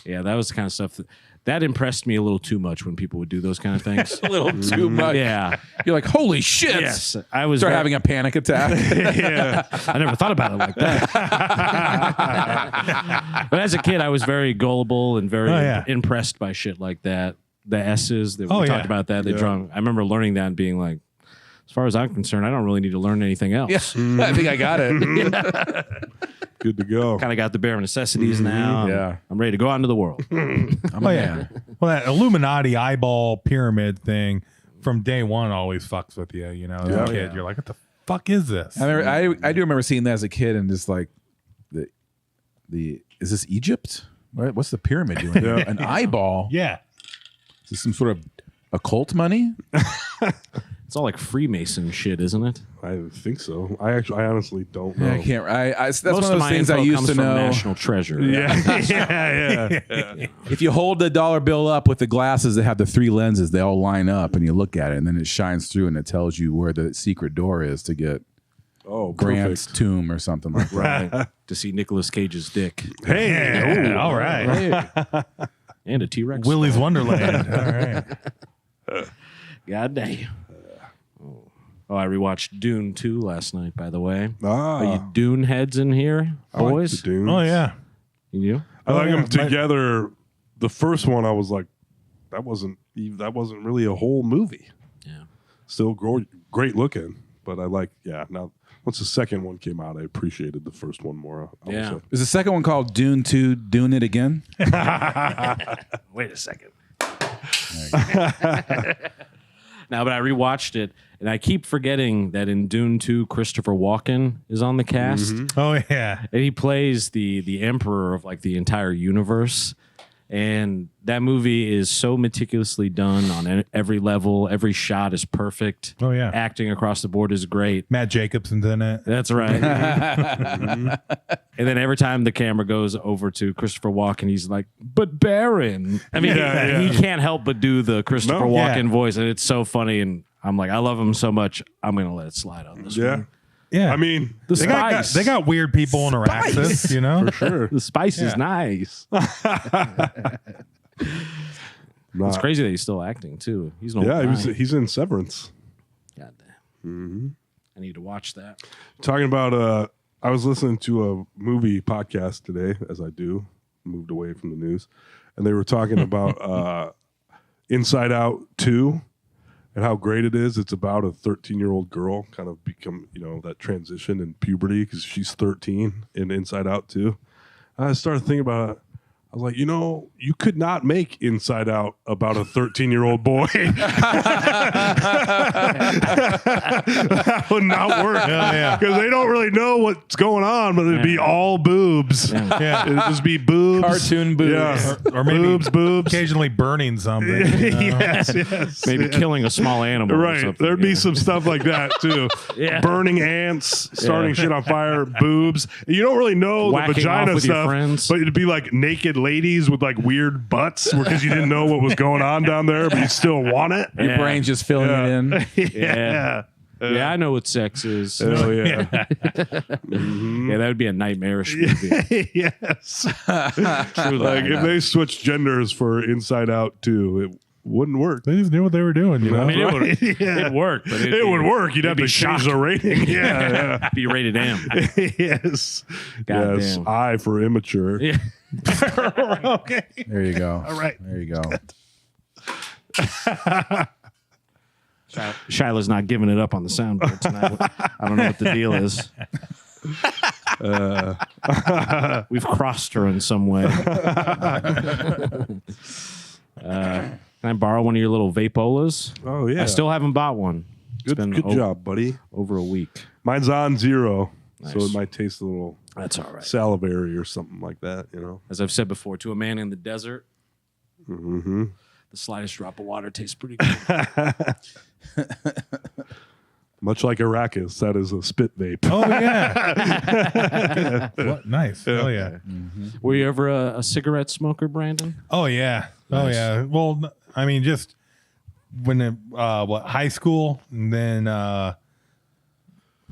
yeah. That was the kind of stuff that impressed me a little too much when people would do those kind of things. A little too much. Yeah. You're like, holy shit. Yes, I was Start having a panic attack. Yeah, I never thought about it like that. But as a kid, I was very gullible and very impressed by shit like that. The S's that we talked about that. They drunk. I remember learning that and being like, as far as I'm concerned, I don't really need to learn anything else. Yeah, I think I got it. Good to go. Kind of got the bare necessities now. Yeah. I'm ready to go out into the world. I'm a man. Well, that Illuminati eyeball pyramid thing from day one always fucks with you. As a kid, you're like, what the fuck is this? I do remember seeing that as a kid and just like, is this Egypt? What's the pyramid doing? Yeah. An eyeball? Yeah. Is this some sort of occult money? It's all like Freemason shit, isn't it? I think so. I honestly don't know. Yeah, I can't. That's Most one of of those my things I info used comes to from know. National Treasure. Yeah. If you hold the dollar bill up with the glasses that have the three lenses, they all line up, and you look at it, and then it shines through, and it tells you where the secret door is to get Oh, Grant's perfect. tomb or something like that. Right. To see Nicolas Cage's dick. Hey. All right. And a T-Rex. Willy's Wonderland. All right. God damn. Oh, I rewatched Dune 2 last night, by the way. Are you Dune heads in here, I like boys? the Dunes. Oh yeah. You? I like yeah. them together. The first one, I was like, that wasn't really a whole movie. Yeah. Still great looking, but I like. Yeah. Now, once the second one came out, I appreciated the first one more. I would Yeah. say. Is the second one called Dune 2, Dune It Again? Wait a second. Now, but I rewatched it, and I keep forgetting that in Dune 2, Christopher Walken is on the cast. Oh yeah. And he plays the emperor of like the entire universe. And that movie is so meticulously done on every level. Every shot is perfect. Oh, yeah. Acting across the board is great. Matt Jacobson's in it. That's right. And then every time the camera goes over to Christopher Walken, he's like, "But Baron." I mean, he can't help but do the Christopher Walken voice, and it's so funny. And I'm like, I love him so much. I'm gonna let it slide on this one. Yeah. I mean, they got weird people in their access, you know? for sure. The spice is nice. It's crazy that he's still acting too. He's an old guy. He's in Severance. God damn. I need to watch that. Talking about I was listening to a movie podcast today, as I do, moved away from the news, and they were talking about Inside Out 2 and how great it is. It's about a 13-year-old girl kind of become, that transition in puberty because she's 13 in Inside Out 2. I started thinking about it. I was like, you could not make Inside Out about a 13-year-old boy. That would not work. Because they don't really know what's going on, but it'd be all boobs. It'd just be boobs. Cartoon boobs. Yeah. Or maybe boobs. occasionally burning something. Yes. Maybe killing a small animal. Or Right. something. There'd be some stuff like that, too. Burning ants, starting shit on fire, boobs. You don't really know Whacking the vagina off with your stuff, friends. but it'd be like naked ladies with like weird butts because you didn't know what was going on down there, but you still want it. Your brain's just filling it in. Yeah, I know what sex is. Oh, yeah. Yeah, that would be a nightmarish movie. Yes. Truly. Like if they switched genders for Inside Out 2, it wouldn't work. They just knew what they were doing, you know? I mean, it worked, but It would work. You'd have to be change shocked. the rating. Yeah. be rated M. Yes. God Yes. damn. I for immature. Yeah. Okay. There you go. All right. There you go. Shiloh's not giving it up on the soundboard tonight. I don't know what the deal is. We've crossed her in some way. Can I borrow one of your little vapolas? Oh, yeah. I still haven't bought one. It's been Good job, buddy. over a week. Mine's on 0, so Nice. it might taste a little That's all right. salivary or something like that, As I've said before, to a man in the desert, Mm-hmm. the slightest drop of water tastes pretty good. Much like Arrakis, that is a spit vape. Oh, yeah. What? Nice. Oh, yeah. Were you ever a cigarette smoker, Brandon? Oh, yeah. Nice. Oh, yeah. Well, I mean, just when high school, and then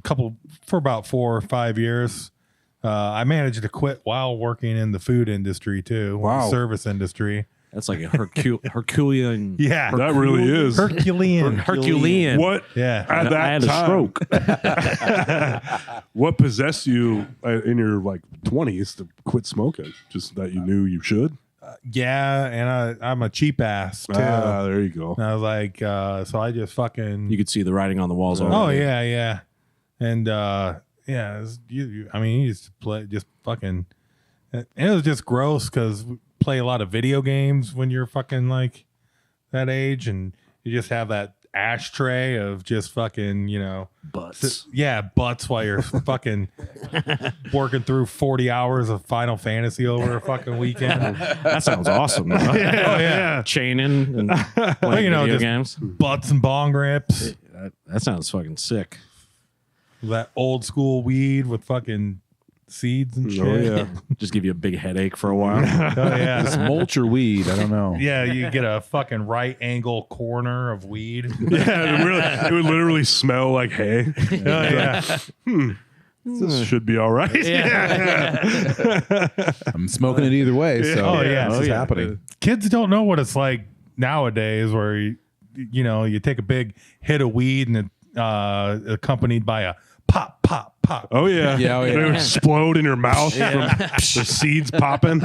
for about 4 or 5 years. I managed to quit while working in the food industry too. Wow. Service industry. That's like a Herculean. Yeah. That really is. Herculean. Herculean. What? Yeah. At that I had a time, stroke. what possessed you in your 20s to quit smoking? Just that you knew you should? Yeah, and I'm a cheap ass too. There you go. And I was like, so I just fucking. You could see the writing on the walls. Oh already. yeah. And yeah, I mean, you used to play just fucking. And it was just gross because we play a lot of video games when you're fucking like that age, and you just have that ashtray of just fucking, Butts. butts while you're fucking working through 40 hours of Final Fantasy over a fucking weekend. That sounds awesome. Though. Yeah. Chaining and playing video just games. butts and bong rips. That sounds fucking sick. That old school weed with fucking seeds and shit. Oh, yeah. Just give you a big headache for a while. Oh, yeah. This mulch or weed? I don't know. Yeah, you get a fucking right angle corner of weed. Yeah, it would literally smell like hay. Oh, yeah. This should be all right. I'm smoking it either way. So Oh, yeah. this is happening. Kids don't know what it's like nowadays where you take a big hit of weed and it accompanied by a pop, pop, pop. Oh, yeah. Yeah, oh, yeah. They would explode in your mouth from the seeds popping.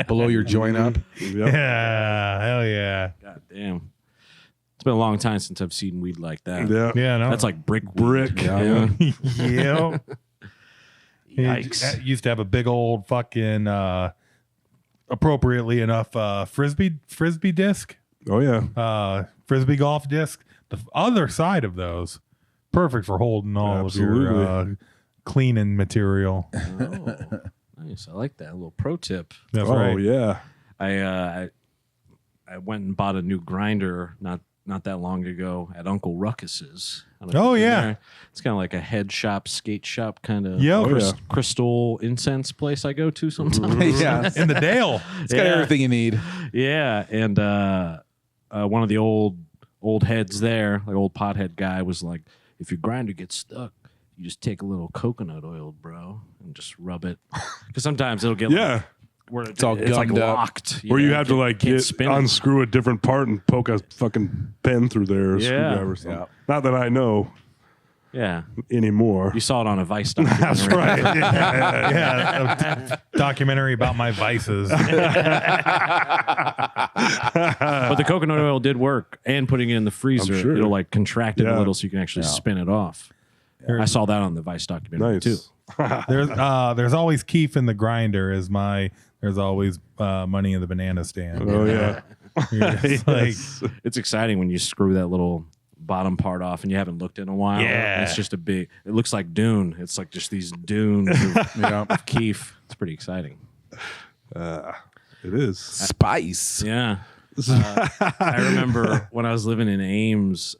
Blow your joint up. Yep. Yeah, hell yeah. God damn. It's been a long time since I've seen weed like that. Yeah. Yeah, no. That's like brick weed. Brick. Yeah. yeah. Yikes. Used to have a big old fucking appropriately enough frisbee disc. Oh, yeah. Frisbee golf disc. The other side of those, perfect for holding all of your Absolutely. cleaning material. Oh, nice. I like that. A little pro tip. That's Oh, right. yeah. I went and bought a new grinder not that long ago at Uncle Ruckus's. I don't know Oh, if you've been yeah. there. It's kind of like a head shop, skate shop kind of Yeah. crystal incense place I go to sometimes. Yeah. In the Dale. It's got Yeah. everything you need. Yeah, and one of the old heads there, like old pothead guy, was like, if your grinder gets stuck, you just take a little coconut oil, bro, and just rub it. Because sometimes it'll get Yeah. where It's all like gummed up. locked. Or you know, have to like can't spin it. unscrew a different part and poke a fucking pen through there, or Yeah. screwdriver or something. Yeah. Not that I know Yeah, anymore. you saw it on a Vice documentary. That's right. Yeah. Yeah, a documentary about my vices. But the coconut oil did work, and putting it in the freezer, I'm sure. it'll like contract it a Yeah. little so you can actually spin it off. I saw that on the Vice documentary too. Nice. There's always Keef in the grinder. There's always money in the banana stand. Oh yeah. You're just like, Yes. It's exciting when you screw that little bottom part off and you haven't looked in a while. Yeah. It's just it looks like Dune. It's like just these dunes of Keef. It's pretty exciting. It is. Spice. Yeah. I remember when I was living in Ames,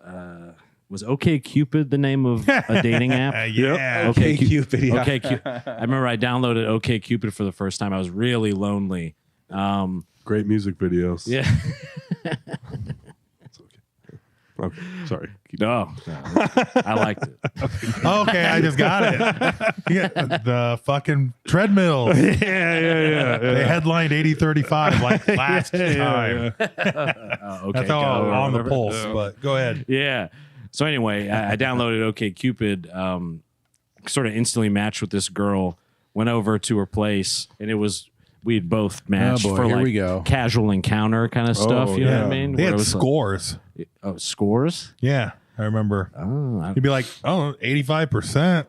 was OK Cupid the name of a dating app? yeah. Okay, Cupid. Yeah. OK Cupid. I remember I downloaded OK Cupid for the first time. I was really lonely. Great music videos. Yeah. Okay. Sorry. No, I liked it. Okay, I just got it. Yeah, the fucking treadmills. Yeah. They headlined 80-35 like last time. Okay, That's all go, on the whatever. pulse, but go ahead. Yeah. So anyway, I downloaded OK Cupid, sort of instantly matched with this girl, went over to her place, and we'd both matched boy, for here like we go. casual encounter kind of stuff. You know what I mean? They Where had it was like- scores. scores? Yeah, I remember. Oh, You'd be like, 85%.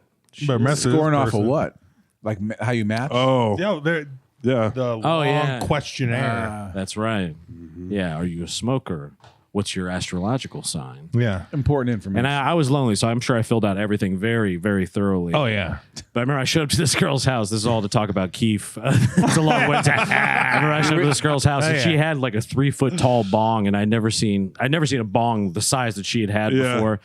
But message Scoring this off of person. what? Like how you match? Oh. Yo, they're Yeah. the long yeah. questionnaire. that's right. Yeah. Are you a smoker? What's your astrological sign? Yeah. Important information. And I was lonely, so I'm sure I filled out everything very, very thoroughly. Oh yeah. But I remember I showed up to this girl's house. This is all to talk about Keef. It's a long way. I remember I showed up to this girl's house, and she had like a 3-foot tall bong, and I'd never seen a bong the size that she had Yeah. before.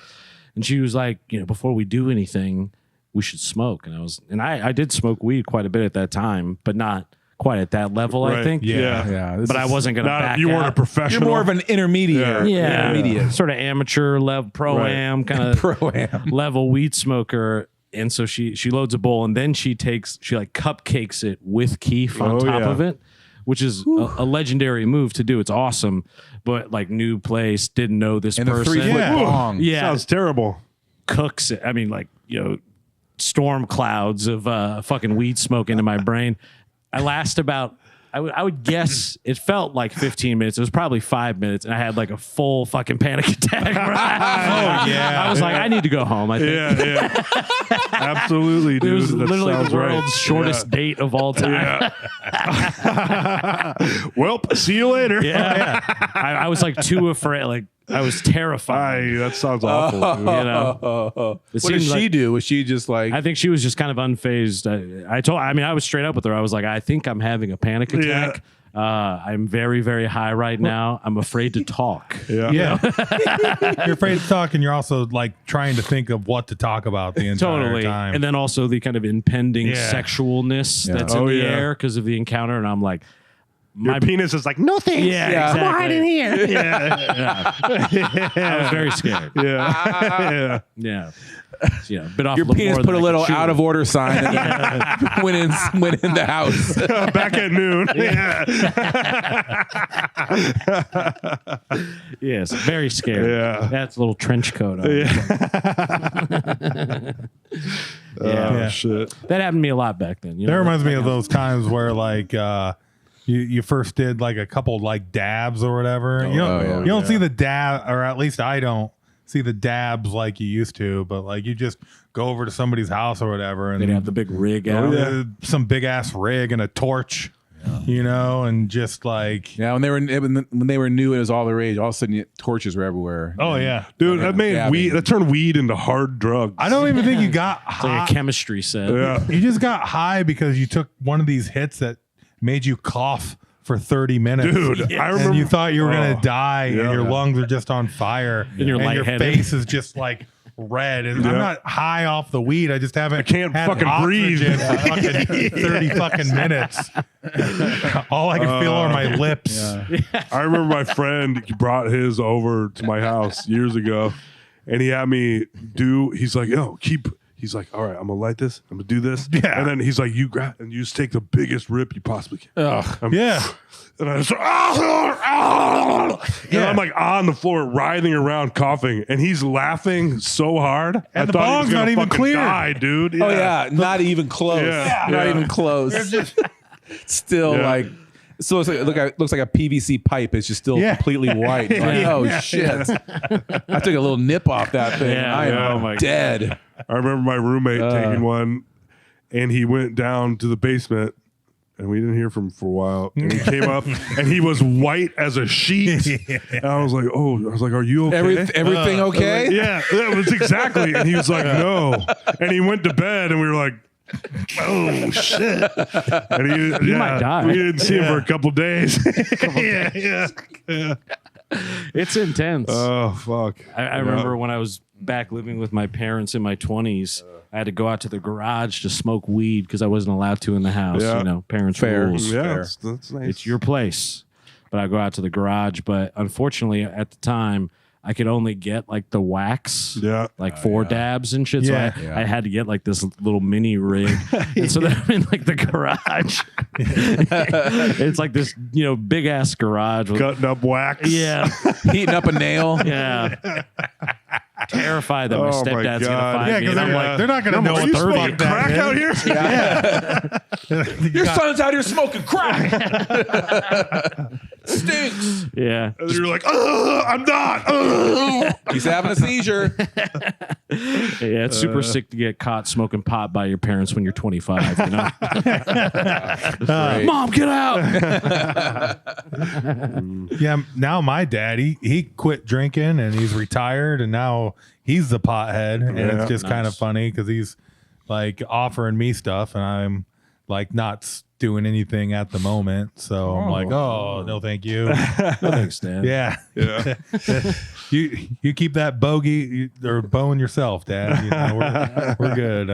And she was like, before we do anything, we should smoke. And I did smoke weed quite a bit at that time, but not quite at that level. I Right. think. Yeah. yeah, this But I is- wasn't gonna back You weren't a out. professional. You're more of an intermediate. Yeah, Intermediate. sort of amateur level, pro-am kind of Pro-am. level weed smoker. And so she loads a bowl, and then she like cupcakes it with Keef on Oh, top yeah. of it, which is a legendary move to do. It's awesome, but like new place, didn't know this And the person. 3-foot Yeah. long. Yeah, Sounds terrible. cooks it. I mean, like storm clouds of fucking weed smoke into my brain. I last about. I would guess it felt like 15 minutes. It was probably 5 minutes, and I had like a full fucking panic attack. Oh yeah. I was like, I need to go home. I think Yeah. Absolutely, dude. it was That literally sounds the right. world's shortest date of all time. Welp, see you later. Yeah, I was like too afraid. Like I was terrified. That sounds awful. dude. You know, What did seemed she like- do? Was she just like? I think she was just kind of unfazed. I was straight up with her. I was like, I think I'm having a panic attack. I'm very, very high right now. I'm afraid to talk. Yeah. Yeah. You're afraid to talk, and you're also like trying to think of what to talk about the entire Totally. time. And then also the kind of impending Yeah. sexualness that's in Oh, the yeah. air because of the encounter. And I'm like, Your penis is like, no thanks. yeah, Yeah. exactly. Come on in here. I was very scared. Yeah. Yeah. Yeah. Bit off your more penis than put I a could little chew. out of order sign and went in the house. Back at noon. Yeah. Yes, very scared. Yeah. That's a little trench coat on. Oh, Yeah. shit. That happened to me a lot back then. You that know? reminds me of those times where like you first did like a couple like dabs or whatever. You don't see the dab, or at least I don't see the dabs like you used to, but like you just go over to somebody's house or whatever and They'd have the big rig out. some big ass rig and a torch, and just like Yeah, when they were new, it was all the rage. All of a sudden, torches were everywhere. oh yeah. Dude, that made Dabbing. weed. That turned weed into hard drugs. I don't even think you got It's like high. a chemistry set. Yeah. You just got high because you took one of these hits that made you cough for 30 minutes. Dude, I remember. And you thought you were going to die yeah. and your lungs are just on fire. And you're your lightheaded. face is just like red. And I'm not high off the weed. I just haven't. I can't had fucking breathe. oxygen for fucking 30 fucking minutes. All I can feel are my lips. I remember my friend brought his over to my house years ago, and he had me he's like, yo, he's like, all right, I'm gonna light this, I'm gonna do this. Yeah. And then he's like, you grab and you just take the biggest rip you possibly can. Yeah. And I was like, and I'm like on the floor writhing around coughing, and he's laughing so hard. And I the thought he was bong's gonna not even fucking clear. die, dude. Oh yeah, not even close. Yeah. Not Yeah. even close. Still Yeah. like. So it's like, looks like a PVC pipe. It's just still completely white. Like, oh shit! I took a little nip off that thing. Yeah, I am oh my dead. I remember my roommate taking one, and he went down to the basement, and we didn't hear from him for a while. And he came up, and he was white as a sheet. And I was like, are you okay? Everything okay? Yeah, that was exactly. And he was like, no. And he went to bed, and we were like, oh shit! And he might die. We didn't see him for a couple days. yeah. It's intense. Oh fuck! I remember when I was back living with my parents in my 20s, I had to go out to the garage to smoke weed because I wasn't allowed to in the house. Yeah. You know, parents' Fair. rules. Yeah, that's nice. It's your place. But I go out to the garage. But unfortunately, at the time, I could only get like the wax, Yeah. like 4 dabs and shit. Yeah. So I had to get like this little mini rig. And so then I'm in like the garage. It's like this, big ass garage. With, Cutting up wax. yeah. Heating up a nail. Yeah. Terrified that my Oh my stepdad's going to God. find Yeah, me. because And I'm like, they're not going to know Are what you 30 smoking crack out here? Your son's out here smoking crack. Stinks. yeah. And you're like, I'm not. Ugh." He's having a seizure. Yeah, it's super sick to get caught smoking pot by your parents when you're 25, you know? Great. Mom, get out! Yeah, now my dad, he quit drinking and he's retired and now he's the pothead. And Yeah. it's just kind of Nice. funny because he's like offering me stuff and I'm like not doing anything at the moment. So I'm like, oh, no, thank you. No thanks, Dad. Yeah. Yeah. You keep that bogey or bone yourself, Dad. You know, we're good.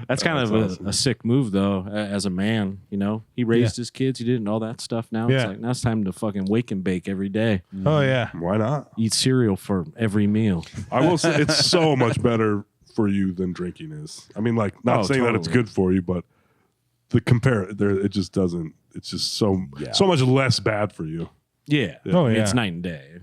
That's kind of a sick move, though, as a man. You know, he raised his kids, he did all that stuff. Now Yeah. it's like, now it's time to fucking wake and bake every day. Oh, yeah. Why not? Eat cereal for every meal. I will say it's so much better for you than drinking is. I mean, like, not Oh, saying that it's totally. good for you, but the compare there, it just doesn't. It's just so much less bad for you. Yeah. Oh, I mean, yeah. it's night and day.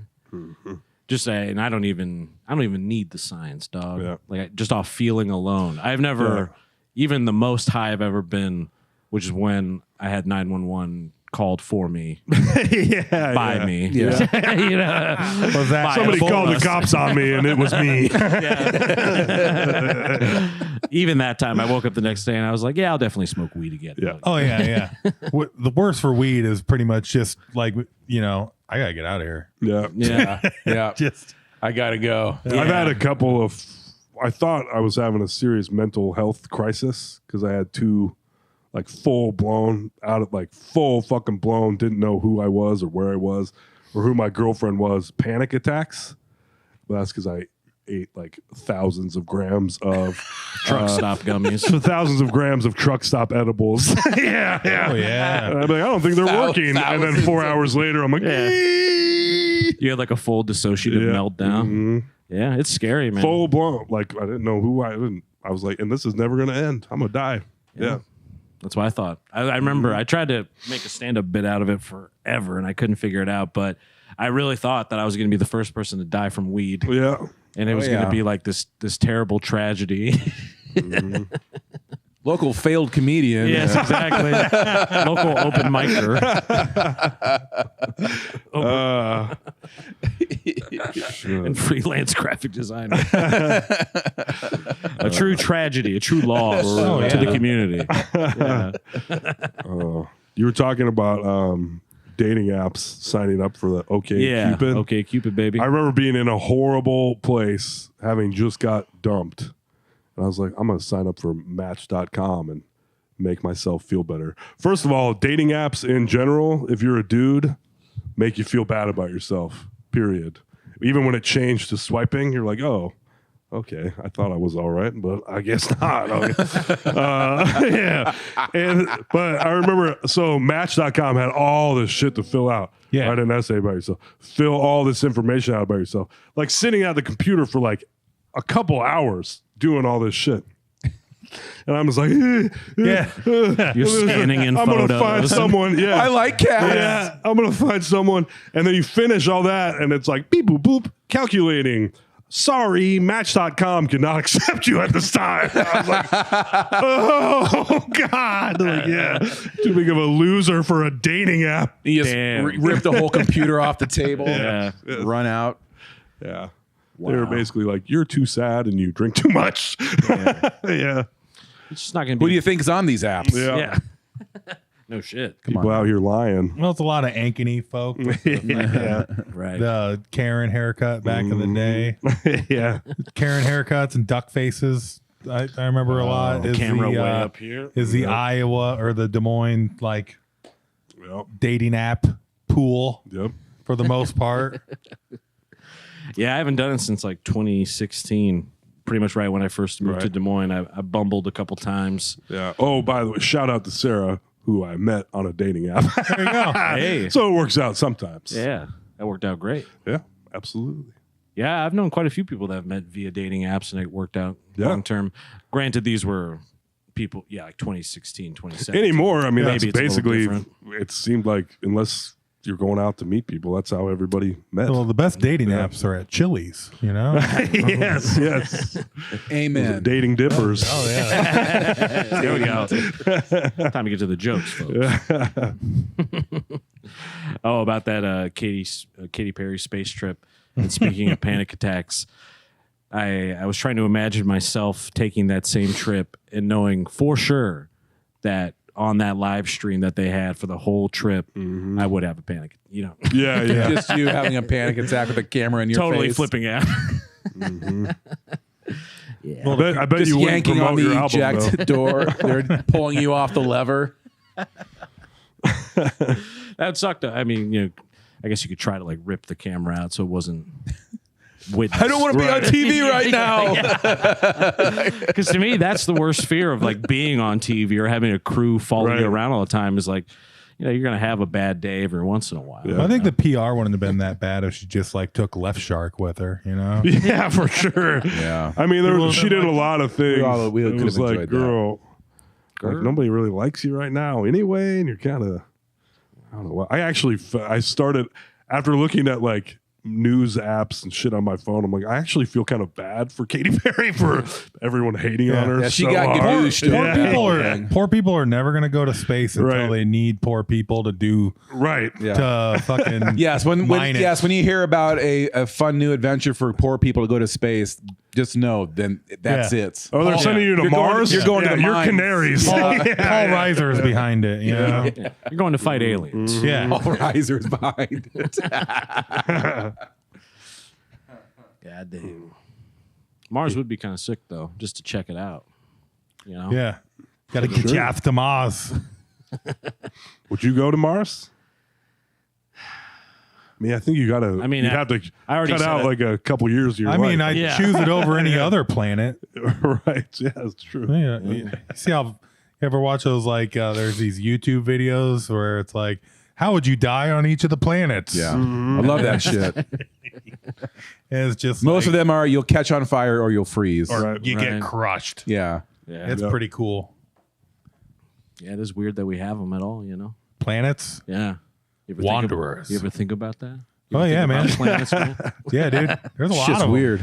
Just say, and I don't even need the science, dog. Yeah. Like just off feeling alone. I've never, even the most high I've ever been, which is when I had 911 called for me by me. Yeah. You know, Was that By Somebody a called the bus. cops on me, and it was me. Even that time, I woke up the next day and I was like, "Yeah, I'll definitely smoke weed again." Yeah. Like, Oh, yeah. The worst for weed is pretty much just like, I got to get out of here. Yeah. yeah. Yeah. Just. I gotta go. I've had a couple of. I thought I was having a serious mental health crisis because I had 2, like full fucking blown. Didn't know who I was or where I was or who my girlfriend was. Panic attacks. But that's because I ate like thousands of grams of Truck stop gummies. thousands of grams of truck stop edibles. yeah. Oh, yeah. And I'm like, I don't think they're working. And then 4 Thousands. hours later, I'm like, You had like a full dissociative meltdown. Mhm. Yeah, it's scary, man. Full blown. Like I didn't know who I was like, and this is never gonna end. I'm gonna die. Yeah. That's what I thought. I remember I tried to make a stand-up bit out of it forever, and I couldn't figure it out. But I really thought that I was going to be the first person to die from weed, Yeah. and it was going to be like this terrible tragedy. Local failed comedian. Yes, exactly. Local open micer. And freelance graphic designer. A true tragedy, a true loss to the community. Yeah. You were talking about dating apps signing up for the Yeah. Cupid. Okay, Cupid, baby. I remember being in a horrible place, having just got dumped. And I was like, I'm going to sign up for Match.com. And make myself feel better. First of all, dating apps in general, if you're a dude, make you feel bad about yourself, period. Even when it changed to swiping, you're like, oh, okay, I thought I was all right, but I guess not. Yeah. But I remember, so Match.com had all this shit to fill out. Yeah. Write an essay about yourself. Fill all this information out about yourself. Like sitting at the computer for like a couple hours doing all this shit. And I'm just like, Yeah. You're scanning in I'm photos. gonna find someone. Yeah, I like cats. Yeah, I'm gonna find someone, and then you finish all that, and it's like beep boop boop, calculating. Sorry, Match.com cannot accept you at this time. I was like, oh God, like, yeah, too big of a loser for a dating app. You just Damn. rip the whole computer off the table. Yeah. Run out. Yeah, they were basically like, you're too sad and you drink too much. Yeah, It's just not going to Who be. do you think is on these apps? yeah. Yeah. No shit. People out here lying. Well, it's a lot of Ankeny folk with Yeah, Right. the Karen haircut back in the day. yeah. Karen haircuts and duck faces. I remember a lot. Is Camera the, way up here. Is the Iowa or the Des Moines like Yep. dating app pool Yep. for the most part? Yeah, I haven't done it since like 2016. Pretty much right when I first moved to Right. Des Moines. I bumbled a couple times. Yeah. Oh, by the way, shout out to Sarah, who I met on a dating app. There you go. Hey. So it works out sometimes. Yeah, that worked out great. Yeah, absolutely. Yeah, I've known quite a few people that have met via dating apps and it worked out Yeah. long term. Granted, these were people, like 2016, 2017. Anymore, I mean, Maybe that's it's a little basically, different. it seemed like unless you're going out to meet people, that's how everybody met. Well, the best dating apps are at Chili's, you know? yes, yes. Amen. Dating dippers. Oh, yeah. There we go. Time to get to the jokes, folks. Oh, about that Katy Perry space trip. And speaking of panic attacks, I was trying to imagine myself taking that same trip and knowing for sure that on that live stream that they had for the whole trip, I would have a panic. You know, Yeah, yeah. Just you having a panic attack with a camera in your totally face. flipping out. I bet Just you wouldn't yanking on promote your the album, eject though. door. They're pulling you off the lever. That sucked. I mean, I guess you could try to like rip the camera out so it wasn't. I don't want to be on TV right now. Because to me, that's the worst fear of like being on TV or having a crew following you Right. around all the time is like, you're going to have a bad day every once in a while. Yeah. I think the PR wouldn't have been that bad if she just like took Left Shark with her, you know? Yeah, for sure. Yeah. I mean, she did a lot of things. we it could was have like, enjoyed that. girl, like nobody really likes you right now anyway, and you're kind of, I don't know. I actually, I started after looking at like news apps and shit on my phone. I'm like, I actually feel kind of bad for Katy Perry for everyone hating on her. Yeah, she so got hard. gouged. Poor people are never gonna go to space until Right. they need poor people to do Right. Yeah. to fucking Yes, when mine it. when you hear about a fun new adventure for poor people to go to space, just know then that's Yeah. it. Oh, they're sending you to You're going- Mars? you're going to the You're mines. Canaries. Paul Reiser is behind it, you know? Yeah. You're going to fight aliens. Yeah. All risers behind it. God damn. Mars would be kind of sick though, just to check it out. You know? Yeah. Gotta get you off to Mars. Would you go to Mars? I mean, I think you gotta. I mean, you'd have to I already cut said out it. like a couple years of your I mean, life. I'd Yeah. choose it over any other planet. right? Yeah, that's true. Yeah. You see how you ever watch those like there's these YouTube videos where it's like, how would you die on each of the planets? Yeah, I love that shit. And it's just Most like, of them are you'll catch on fire or you'll freeze. or Right. you Right. get crushed. Yeah. Yeah. It's Yep. pretty cool. Yeah, it is weird that we have them at all, you know? Planets. Yeah. You ever Wanderers. You ever think about that? You Oh, ever yeah, think about man. planets, man? Yeah, dude. There's a lot Shit's of 'em. weird.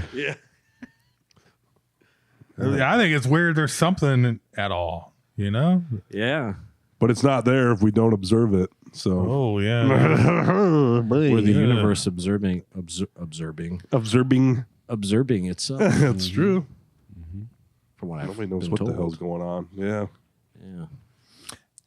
I think it's weird there's something at all, you know? Yeah. But it's not there if we don't observe it. So Oh, yeah. We're the Yeah. universe observing observing, itself. that's true. From what I've Nobody knows been what told. the hell's going on. Yeah. Yeah.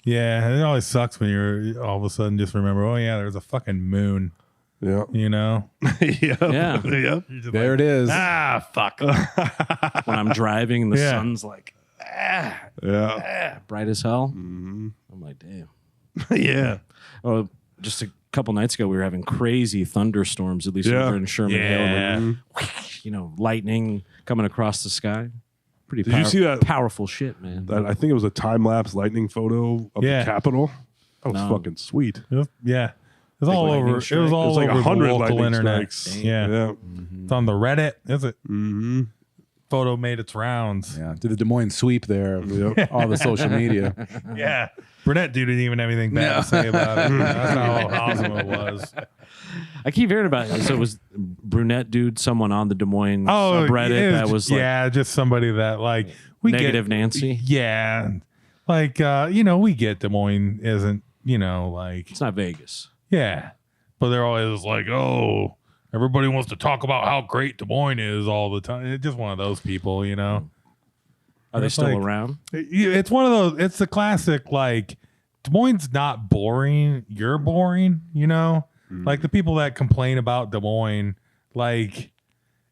Yeah, it always sucks when you're all of a sudden just remember, oh, yeah, there's a fucking moon, Yeah. you know? yeah. Yeah. Yeah. There it is. Ah, fuck. When I'm driving and the Yeah. sun's like, Yeah. bright as hell. I'm like, damn. Yeah. Oh, just a couple nights ago, we were having crazy thunderstorms, at least Yeah. over in Sherman Hill. Lightning coming across the sky. Pretty Did you see that? powerful shit, man. That I think it was a time-lapse lightning photo of the Capitol. That was No. fucking sweet. Yeah. It was all lightning over. It strike. was It all was like over the 100 local lightning internet. strikes. Yeah. Yeah. It's on the Reddit. Is it? Photo made its rounds. Yeah, did the Des Moines sweep there of Yep. all the social media. Yeah. Brunette dude didn't even have anything bad to say about it. That's how awesome it was. I keep hearing about it. So it was brunette dude, someone on the Des Moines subreddit it that was like just somebody that like negative Nancy. Yeah. Like we get Des Moines isn't, like It's not Vegas. yeah. But they're always like, oh, everybody wants to talk about how great Des Moines is all the time. It's just one of those people, Are they It's still like- around? It's one of those. It's the classic. Like Des Moines not boring. You're boring. Like the people that complain about Des Moines. Like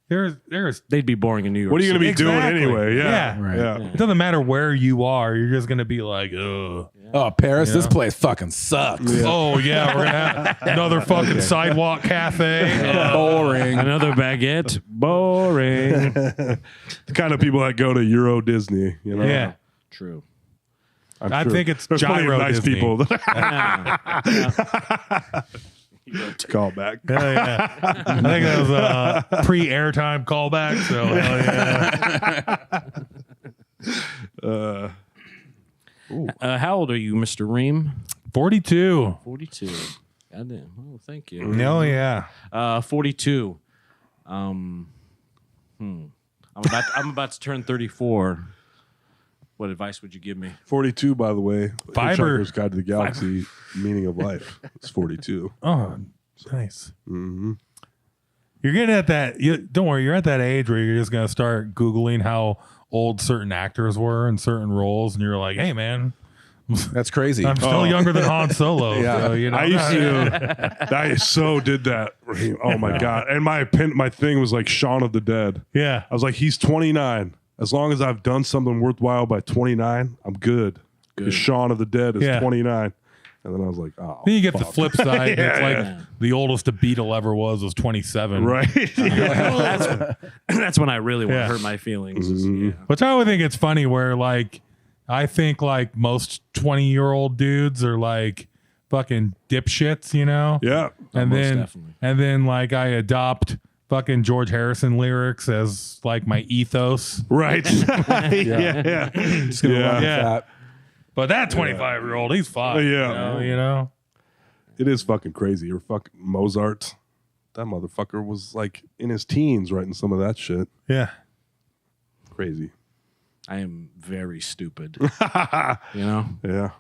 there's. They'd be boring in New York. What are you going to be Exactly. doing anyway? Yeah. Yeah. Right. Yeah. It doesn't matter where you are. You're just gonna be like, ugh. Oh, Paris, this place fucking sucks. Oh yeah, we're gonna have another fucking sidewalk cafe. Boring. Another baguette. Boring. The kind of people that go to Euro Disney, Yeah. True. I think it's There's plenty of Gyro nice Disney. people. Call back. Hell yeah. I think that was a pre-airtime callback. So hell yeah. How old are you, Mr. Ream? 42. 42. Goddamn. Oh, thank you. Hell yeah. 42. I'm about to turn 34. What advice would you give me? 42, by the way. Fiber. Hitchhiker's Guide to the Galaxy, meaning of life. It's 42. Oh, nice. You're getting at that. Don't worry. You're at that age where you're just gonna start Googling how old certain actors were in certain roles, and you're like, "Hey, man, That's crazy. I'm still younger than Han Solo." Yeah. So, I used to. I so did that. Oh my god! And my thing was like Shaun of the Dead. Yeah. I was like, he's 29. As long as I've done something worthwhile by 29, I'm good. Because Shaun of the Dead is Yeah. 29. And then I was like, oh. Then you get the fuck. flip side. Yeah, it's like yeah. the oldest a Beatle ever was 27. Right. That's when I really want to Yeah. hurt my feelings. Yeah. Which I would think it's funny where like I think like most 20-year-old dudes are like fucking dipshits, Yeah. And most then definitely. and then like I adopt fucking George Harrison lyrics as like my ethos. Right. Yeah. Just gonna run with Yeah. that. But that 25-year-old, he's fine. Yeah. You know? It is fucking crazy. You're fucking Mozart. That motherfucker was like in his teens writing some of that shit. Yeah. Crazy. I am very stupid. At Yeah.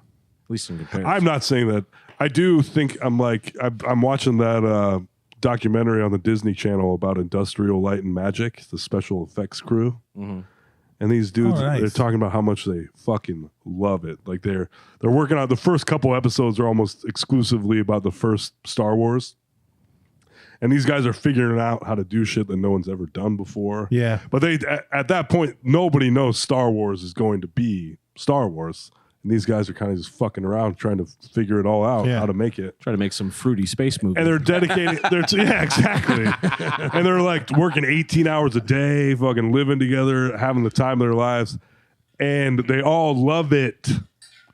least in comparison. I'm not saying that. I do think I'm watching that documentary on the Disney Channel about Industrial Light and Magic, the special effects crew. And these dudes, Oh, nice. they're talking about how much they fucking love it. Like they're working on the first couple episodes are almost exclusively about the first Star Wars. And these guys are figuring out how to do shit that no one's ever done before. Yeah. But at that point, nobody knows Star Wars is going to be Star Wars. And these guys are kind of just fucking around trying to figure it all out, Yeah. how to make it. Try to make some fruity space movie. And they're dedicated. Yeah, exactly. And they're like working 18 hours a day, fucking living together, having the time of their lives. And they all love it.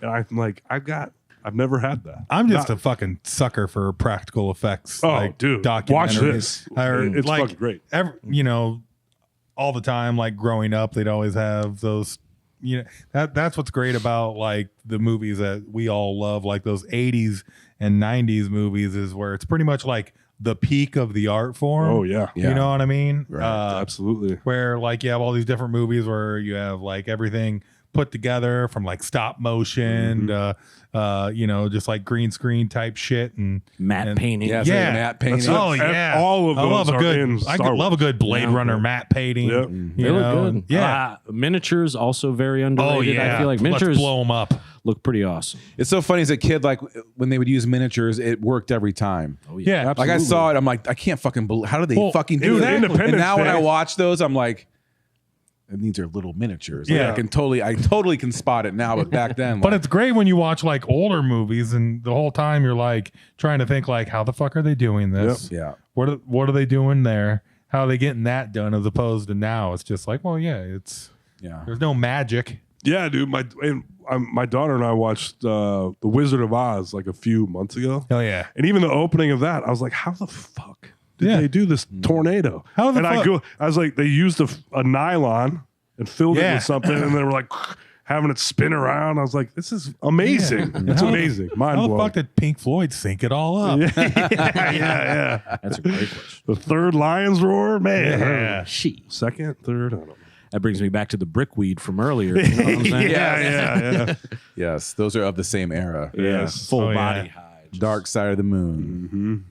And I'm like, I've never had that. I'm just a fucking sucker for practical effects. Oh, dude, watch documentaries. this. Or, It's like, fucking great. All the time, like growing up, they'd always have those. That's what's great about like the movies that we all love, like those 80s and 90s movies, is where it's pretty much like the peak of the art form. Oh, yeah. You know what I mean? Absolutely. Where like you have all these different movies where you have like everything put together from like stop motion just like green screen type shit and matte painting. Yeah, Yeah. matte painting. Oh yeah, All of I love those a are good. in I Star love a Wars. good Blade Runner matte painting. Yep. They look good. Yeah. Miniatures also very underrated. Oh yeah. I feel like miniatures Let's blow them up. look pretty awesome. It's so funny as a kid, like when they would use miniatures, it worked every time. Oh Yeah. Like I saw it, I'm like, I can't fucking believe, how do they Well, fucking it do was that? Independence And now when Day. I watch those, I'm like, and these are little miniatures. Yeah. Like, I totally can spot it now, but back then, But like, it's great when you watch like older movies, and the whole time you're like trying to think like, how the fuck are they doing this? yeah. What are they doing there? How are they getting that done? As opposed to now, it's just like, well, yeah, there's no magic. Yeah, dude. My daughter and I watched The Wizard of Oz like a few months ago. Oh yeah. And even the opening of that, I was like, how the fuck did Yeah. they do this tornado? How the fuck? I was like, they used a nylon and filled it Yeah. with something, and they were like having it spin around. I was like, this is amazing. It's amazing. Mind How the blowing. fuck did Pink Floyd sync it all up? yeah. That's a great question. The third lion's roar, man. Yeah. Second, third, I don't know. That brings me back to the brickweed from earlier. You know what I'm saying? Yeah. Yes, those are of the same era. Yes. Full Oh, yeah. body high. Just Dark Side of the Moon.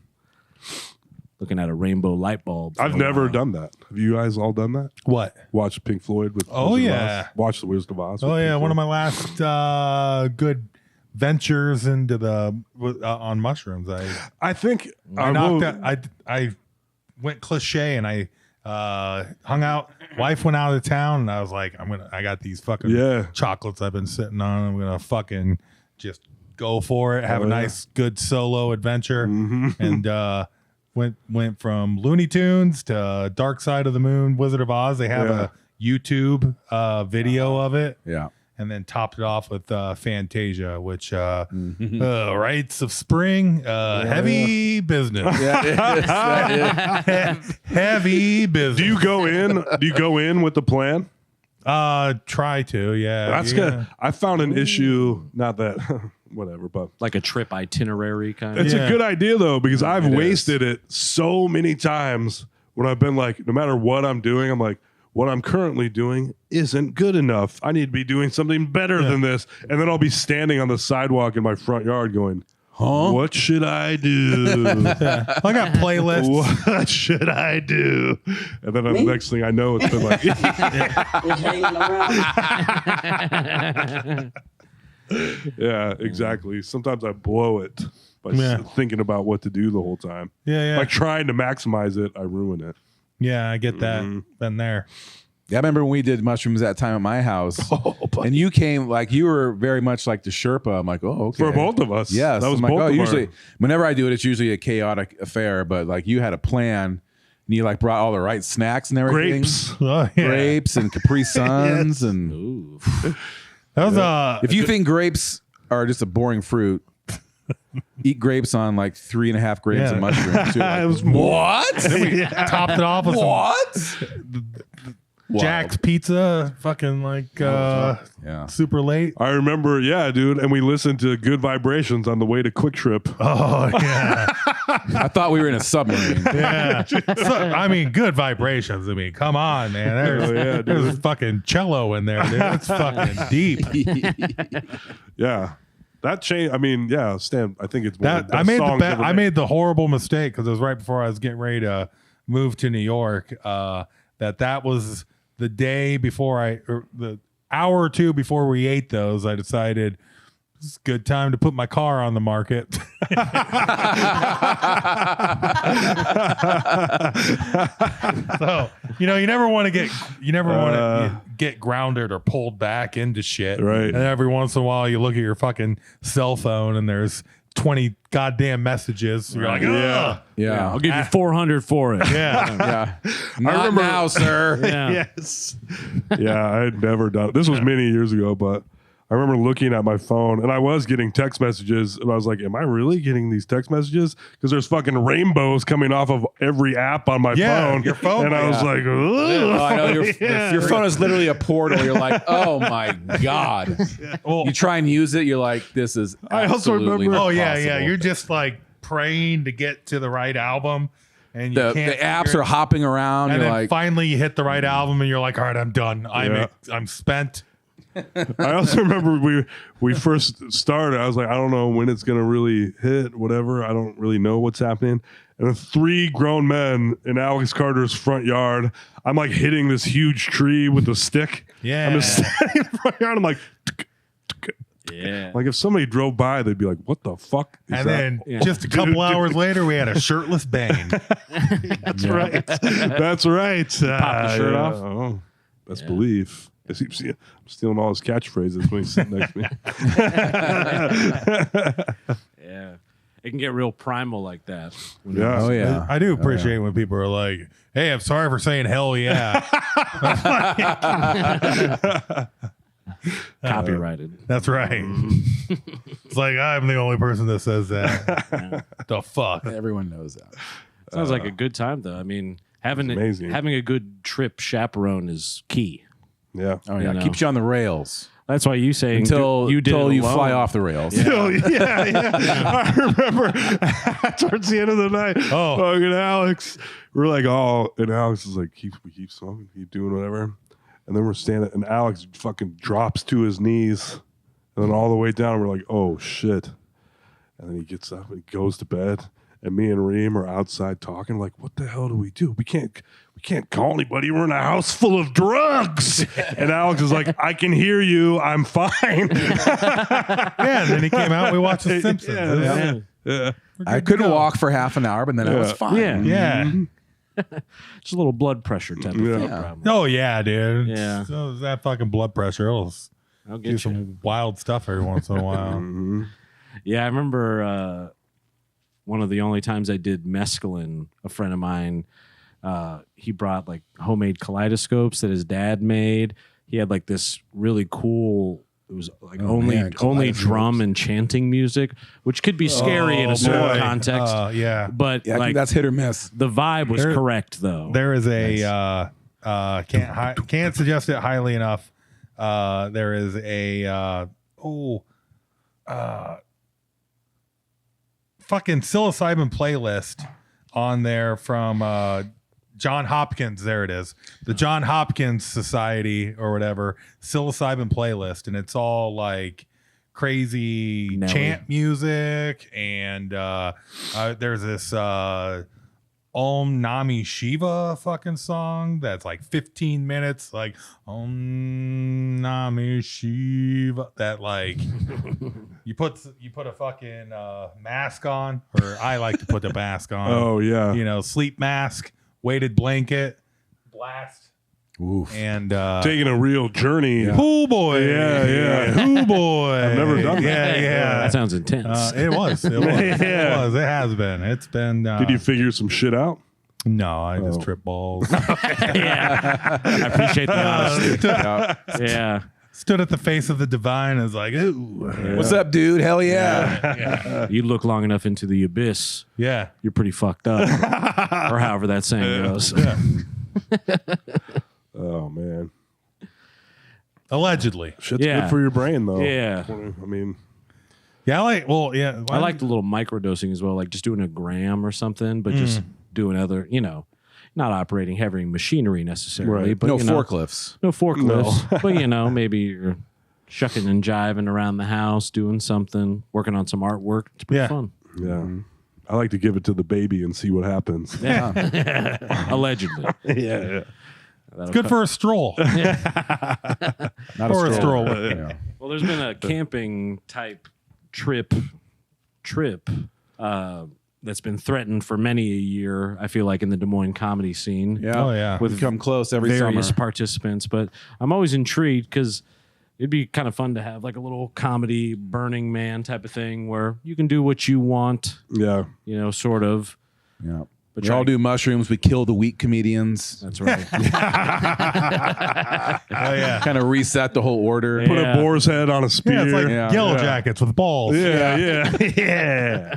looking at a rainbow light bulb. I've never done that. Have you guys all done that? What? Watch Pink Floyd with Oh, Wizard of yeah. Oz? Watch The Wizard of Oz. Oh with yeah, Pink one of Floyd. my last good ventures into the on mushrooms. I think I knocked out, I went cliche and I hung out. Wife went out of town and I was like, I got these fucking Yeah. chocolates I've been sitting on. I'm gonna fucking just go for it. Have a yeah. nice good solo adventure. Mm-hmm. And went from Looney Tunes to Dark Side of the Moon, Wizard of Oz. They have Yeah. a YouTube video of it. Yeah. And then topped it off with Fantasia, which Rites of Spring, heavy business. Heavy business. Do you go in with the plan? Try to, yeah. That's yeah. good. I found an issue, not that whatever, but like a trip itinerary kind of. it's Yeah. a good idea though, because I've It is. wasted it so many times when I've been like, no matter what I'm doing, I'm like, what I'm currently doing isn't good enough. I need to be doing something better than this. And then I'll be standing on the sidewalk in my front yard going, what should I do? I got playlists. What should I do? And then the next thing I know, it's been like, yeah, exactly. Sometimes I blow it by Yeah. thinking about what to do the whole time. Yeah. Like trying to maximize it, I ruin it. Yeah, I get that. Been there. Yeah, I remember when we did mushrooms that time at my house, and you came like you were very much like the Sherpa. I'm like, oh, okay. For both of us. Yes, That was I'm like, both of usually our- whenever I do it, it's usually a chaotic affair. But like you had a plan, and you like brought all the right snacks and everything. grapes. Oh, yeah. Grapes and Capri Suns, and Ooh. That was if you think grapes are just a boring fruit, eat grapes on like 3.5 grams Yeah. of mushrooms. Too. Like, It was more. topped it off with what? some Jack's Pizza, fucking like Yeah. super late. I remember, yeah, dude. And we listened to Good Vibrations on the way to Quick Trip. Oh yeah, I thought we were in a submarine. yeah. So, I mean, good vibrations. I mean, come on, man. There's, Oh, yeah, dude. there's fucking cello in there, dude. It's fucking deep. Yeah. That changed. I mean, yeah, Stan, I think it's one That of the I best made songs ever I made the horrible mistake because it was right before I was getting ready to move to New York. That was the day before or the hour or two before we ate those. I decided it's a good time to put my car on the market. So you never want to get grounded or pulled back into shit. Right. And every once in a while, you look at your fucking cell phone and there's 20 goddamn messages. You're like, Yeah. Yeah. I'll give you 400 for it. yeah. Yeah. Not now, sir. Yeah. Yes. Yeah, I had never done it. This was many years ago, but I remember looking at my phone and I was getting text messages and I was like, am I really getting these text messages? Because there's fucking rainbows coming off of every app on my Yeah, phone. your phone, And I was like, Oh, I know yeah. your phone is literally a portal. You're like, oh my god. Well, You try and use it. You're like, this is. I also absolutely remember- not oh yeah, possible. You're just like praying to get to the right album, and you The can't. apps figure are it- hopping around. and You're then like, finally you hit the right album, and you're like, all right, I'm done. Yeah. I'm spent. I also remember we first started. I was like, I don't know when it's gonna really hit, whatever. I don't really know what's happening. And then 3 grown men in Alex Carter's front yard. I'm like hitting this huge tree with a stick. Yeah. I'm just standing in the front yard. I'm like, Yeah. like if somebody drove by, they'd be like, "What the fuck?" Is And that? then just a couple hours later, we had a shirtless Bane. That's right. That's right. Pop the shirt off? Oh. Best believe. I'm stealing all his catchphrases when he's sitting next to me. Yeah. It can get real primal like that. Yeah. Oh yeah. I do appreciate when people are like, "Hey, I'm sorry for saying hell yeah." Copyrighted. That's right. It's like I'm the only person that says that. The fuck? Everyone knows that. Sounds like a good time, though. I mean, having amazing. having a good trip chachaperone is key. Yeah. Oh yeah. know. Keeps you on the rails That's why you saying until you did it you alone. fly off the rails. Yeah. I remember towards the end of the night, fucking Alex, we're like, and Alex is like, we keep smoking, keep doing whatever. And then we're standing, and Alex fucking drops to his knees. And then all the way down, we're like, oh, shit. And then he gets up and goes to bed. And me and Ream are outside talking, like, what the hell do? We can't call anybody. We're in a house full of drugs. And Alex is like, I can hear you. I'm fine. Yeah. And then he came out. We watched The Simpsons. Yeah. I couldn't walk for half an hour, but then I was fine. Yeah. Yeah. Just a little blood pressure type of thing. Yeah. Probably. Oh yeah, dude. Yeah. So that fucking blood pressure. It'll I'll do get you. some wild stuff every once in a while. Yeah, I remember one of the only times I did mescaline, a friend of mine, he brought like homemade kaleidoscopes that his dad made. He had like this really cool, it was like only drum and chanting music, which could be scary in a certain context. Yeah. But Yeah, I think like that's hit or miss. the vibe was correct though. There is a can't suggest it highly enough. There is a fucking psilocybin playlist on there from John Hopkins. There it is, the John Hopkins Society or whatever psilocybin playlist, and it's all like crazy Nelly. chant music, and there's this Om Nami Shiva fucking song that's like 15 minutes, like Om Nami Shiva. That like you put a fucking mask on, or I like to put the mask on. Oh, yeah. You know, sleep mask, weighted blanket, blast, Oof. and Taking a real journey. oh boy, Yeah. oh boy. I've never done that. Yeah. That sounds intense. It was. It has been. It's been. Did you figure some shit out? No, I just trip balls. Yeah. I appreciate the honesty. Yeah. Stood at the face of the divine and was like, ooh. What's up, dude? Hell yeah. You look long enough into the abyss, Yeah. you're pretty fucked up. Or however that saying goes. Oh, man. Allegedly. Shit's Yeah. good for your brain, though. Yeah. I mean, Yeah, I like the little microdosing as well, like just doing a gram or something, but just doing other, not operating heavy machinery necessarily. Right. But, No you know, forklifts. No forklifts. But, maybe you're shucking and jiving around the house, doing something, working on some artwork. It's pretty fun. yeah. I like to give it to the baby and see what happens. Allegedly. Yeah. It's good for a stroll. Not Or a stroll. Yeah. Well, there's been a camping type trip that's been threatened for many a year, I feel like, in the Des Moines comedy scene. Yeah. Oh, yeah. We come close every various summer. participants. But I'm always intrigued because it'd be kind of fun to have like a little comedy Burning Man type of thing where you can do what you want, Yeah. sort of. Yeah. But We all do mushrooms. We kill the weak comedians. That's right. Oh, yeah. Kind of reset the whole order. Put a boar's head on a spear. Yeah, it's like Yeah. Yellow Yeah. Jackets with balls. Yeah.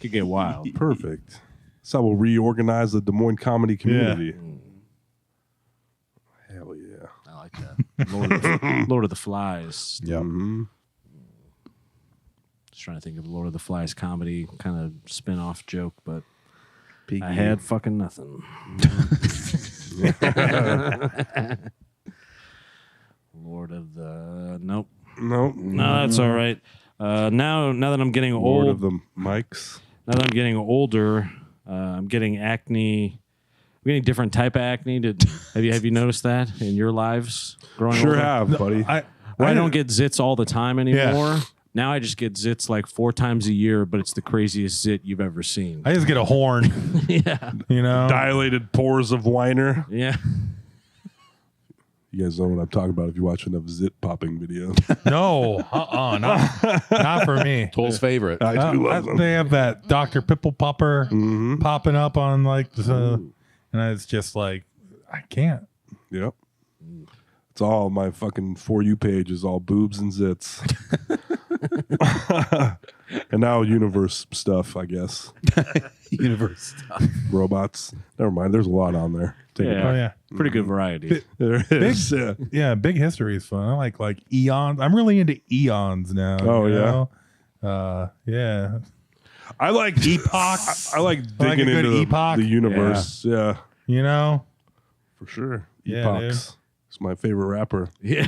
Could get wild. Perfect. That's how we'll reorganize the Des Moines comedy community. Hell yeah. I like that. Lord of the Flies. Yeah. Just trying to think of Lord of the Flies comedy kind of spin-off joke, but Piggy. I had fucking nothing. Lord of the Nope. No, that's all right. Now that I'm getting Lord old, of the mics. now that I'm getting older, I'm getting acne. I'm getting different type of acne. Have you noticed that in your lives growing Sure older? have, buddy. I don't get zits all the time anymore. Now I just get zits like 4 times a year, but it's the craziest zit you've ever seen. I just get a horn. Yeah. You know? Dilated pores of whiner. Yeah. You guys know what I'm talking about if you watch enough zit popping video. No, not for me. Toll's favorite. I do love them. They have that Dr. Pimple Popper Mm-hmm. popping up on like, and it's just like, I can't. Yep. It's all my fucking For You page is all boobs and zits. And now universe stuff, I guess. Universe. Robots. Never mind. There's a lot on there. Take it Yeah. Oh yeah, Pretty good variety. There is. Yeah. yeah. Big history is fun. I like eons. I'm really into eons now. Oh, you know? Yeah. I like Epochs. I like I like a digging good into epoch. the universe. Yeah, You know, for sure. Yeah, Epochs. It's my favorite rapper. Yeah.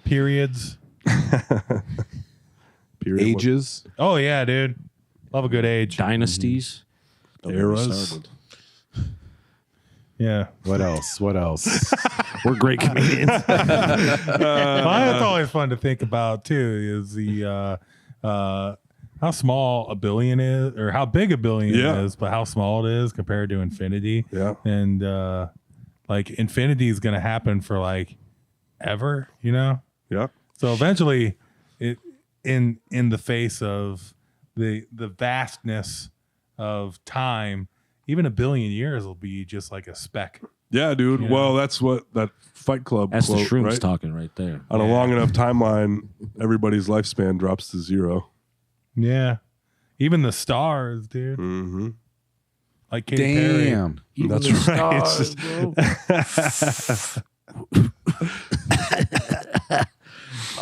periods. Period. Ages. Oh yeah, dude. Love a good age. Dynasties. Don't get me Eras. started. Yeah. What else? What else? We're great comedians. Well, that's always fun to think about too. Is the how small a billion is, or how big a billion Yeah. is, but how small it is compared to infinity. Yeah. And like infinity is going to happen for like ever, you know. Yeah. So eventually, it in the face of the vastness of time, even a billion years will be just like a speck. Yeah, dude. Yeah. Well, that's what that Fight Club That's the quote, shrooms right? talking right there. On a long enough timeline, everybody's lifespan drops to 0. Yeah, even the stars, dude. Mm-hmm. Like Katy Perry. Damn. That's right. It's just-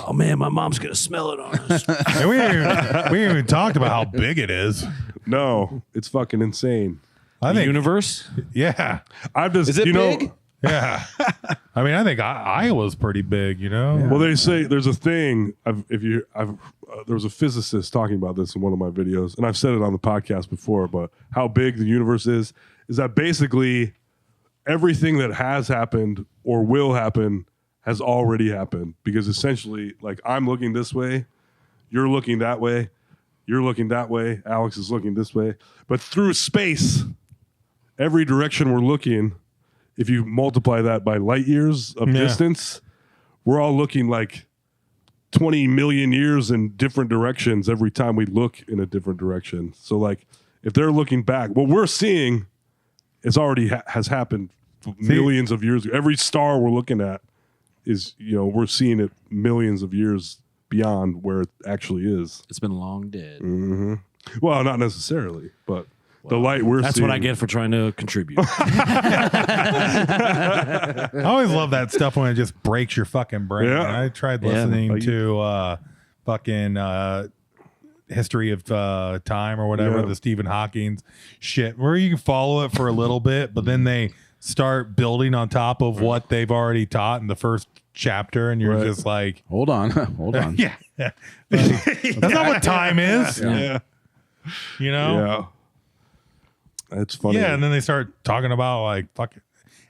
Oh man, my mom's gonna smell it on us. And we ain't even talked about how big it is. no, it's fucking insane. I The think, universe. yeah, I've just, Is it you big? know, yeah. I mean, I think Iowa's pretty big, you know. well, they say there's a thing. There was a physicist talking about this in one of my videos, and I've said it on the podcast before. But how big the universe is that basically everything that has happened or will happen has already happened. Because essentially, like I'm looking this way, you're looking that way, you're looking that way, Alex is looking this way, but through space, every direction we're looking. If you multiply that by light years of distance, we're all looking like 20 million years in different directions every time we look in a different direction. So like if they're looking back, what we're seeing is already has happened millions of years ago. Every star we're looking at is, we're seeing it millions of years beyond where it actually is. It's been long dead. Mm-hmm. Well, not necessarily, but the light we're That's seeing. what I get for trying to contribute. I always love that stuff when it just breaks your fucking brain. Yeah. I tried Yeah. listening to fucking History of Time or whatever, Yeah. the Stephen Hawking's shit, where you can follow it for a little bit, but then they start building on top of what they've already taught in the first chapter, and you're Right. just like, Hold on. Hold on. yeah. That's not what time is, Yeah. you know? Yeah. That's funny. Yeah, and then they start talking about like fucking,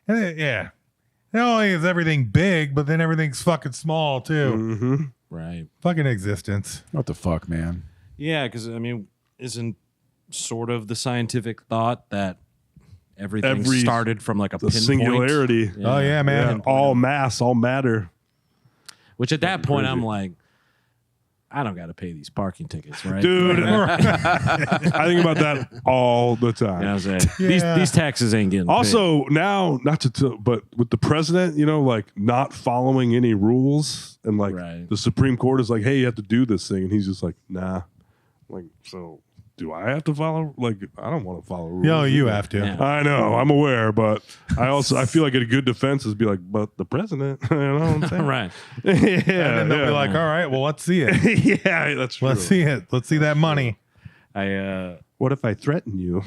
yeah. Not only is everything big, but then everything's fucking small too. Mm-hmm. Right. Fucking existence. What the fuck, man? Yeah, because I mean, isn't sort of the scientific thought that everything started from like a The pinpoint? singularity. Oh yeah, man. Yeah. All mass, all matter. Which at that point, crazy. I'm like, I don't got to pay these parking tickets, right? Dude, I think about that all the time. You know what I'm saying? Yeah. These taxes ain't getting Also, now, not to, but with the president, like not following any rules, and like Right. the Supreme Court is like, hey, you have to do this thing, and he's just like, nah. Like, so do I have to follow? Like, I don't want to follow rules. Yo, you either. have to. Yeah. I know, I'm aware, but I feel like a good defense is be like, but the president, you know what I'm saying? right. Yeah, And then they'll yeah. be like, all right, well, let's see it. Yeah, that's true. Let's see it. Let's see that money. What if I threaten you?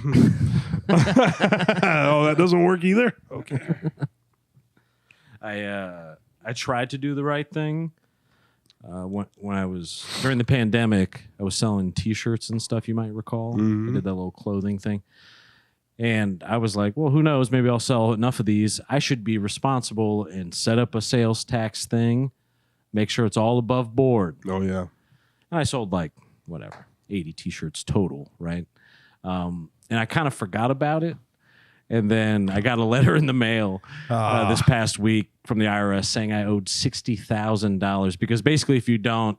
Oh, that doesn't work either. Okay. I tried to do the right thing. When I was during the pandemic, I was selling T-shirts and stuff. You might recall, I did that little clothing thing, and I was like, "Well, who knows? Maybe I'll sell enough of these. I should be responsible and set up a sales tax thing, make sure it's all above board." Oh yeah. And I sold like 80 T-shirts total, right? And I kind of forgot about it. And then I got a letter in the mail this past week from the IRS saying I owed $60,000 because basically if you don't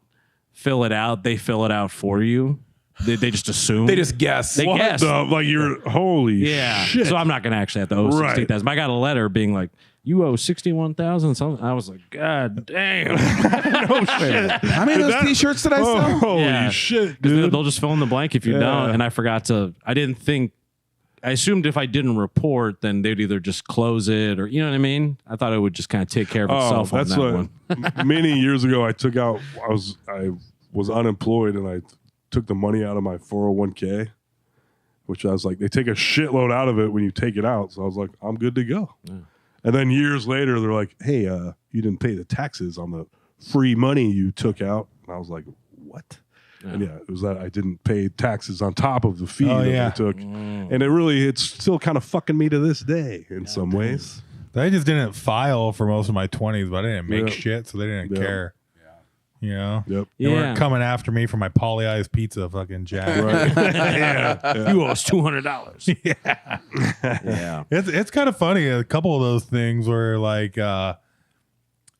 fill it out, they fill it out for you. They just assume. They just guess. They guess. Like you're holy shit. So I'm not going to actually have to owe $60,000. I got a letter being like, you owe $61,000 something. I was like, God damn. No shit. How many of those T-shirts did I sell? Holy shit, dude. They'll just fill in the blank if you don't. And I assumed if I didn't report, then they'd either just close it or, you know what I mean? I thought it would just kind of take care of itself on that one. Many years ago, I was unemployed and I took the money out of my 401k, which I was like, they take a shitload out of it when you take it out. So I was like, I'm good to go. Yeah. And then years later, they're like, hey, you didn't pay the taxes on the free money you took out. And I was like, what? Yeah. And it was that I didn't pay taxes on top of the fee that I took. And it's still kind of fucking me to this day in some ways. I just didn't file for most of my 20s, but I didn't make shit, so they didn't care. You know? Yep. They weren't coming after me for my Polly-Eyes pizza fucking jack. Right. You owe us $200. Yeah. It's kind of funny. A couple of those things where like I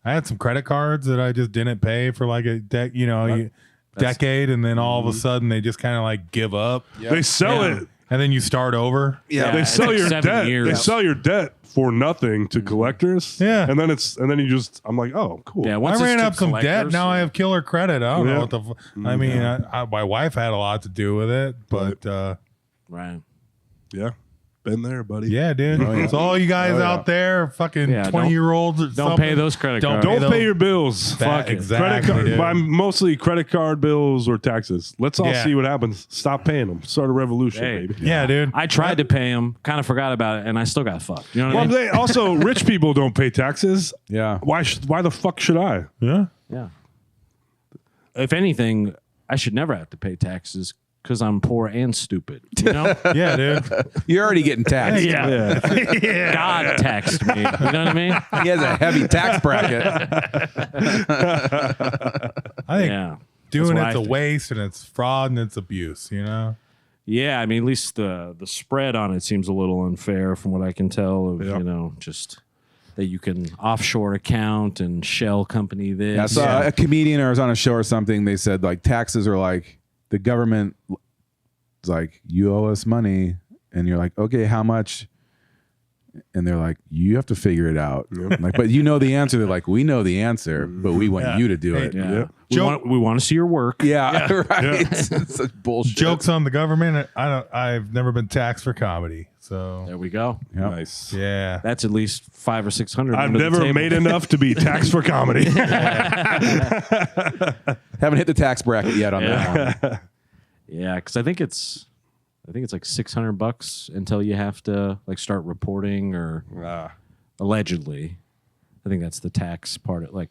had some credit cards that I just didn't pay for like a decade, and then all of a sudden they just kind of like give up. Yep. They sell it. And then you start over. Yeah, they sell your debt. Years. They sell your debt for nothing to collectors. Yeah, and then I'm like, oh, cool. Yeah, I ran up some debt. Now I have killer credit. I don't know what the. I mean, my wife had a lot to do with it, but right. Yeah. Been there, buddy. Yeah, dude. So all you guys out there, fucking 20-year-olds, don't pay those credit cards. Don't pay your bills. Fuck exactly. Mostly credit card bills or taxes. Let's all see what happens. Stop paying them. Start a revolution, baby. Yeah, dude. I tried to pay them, kind of forgot about it, and I still got fucked. You know what I mean? Also, rich people don't pay taxes. Yeah. Why the fuck should I? Yeah. Yeah. If anything, I should never have to pay taxes because I'm poor and stupid. You know? Yeah, dude. You're already getting taxed. Yeah. God taxed me. You know what I mean? He has a heavy tax bracket. I think doing it's a waste and it's fraud and it's abuse, you know? Yeah, I mean, at least the spread on it seems a little unfair from what I can tell of, you know, just that you can offshore account and shell company this. Yeah, I saw a comedian or was on a show or something. They said like taxes are like the government is like, you owe us money. And you're like, okay, how much? And they're like, you have to figure it out. I'm like, but you know the answer. They're like, we know the answer, but we want you to do it. Yeah. We want to see your work. Yeah, right. It's such bullshit. Jokes on the government. I've never been taxed for comedy. So there we go. Yep. Nice. Yeah. That's at least 500 or 600. I've never made enough to be taxed for comedy. Haven't hit the tax bracket yet on that one. Yeah, because I think it's like $600 until you have to like start reporting or allegedly. I think that's the tax part. Like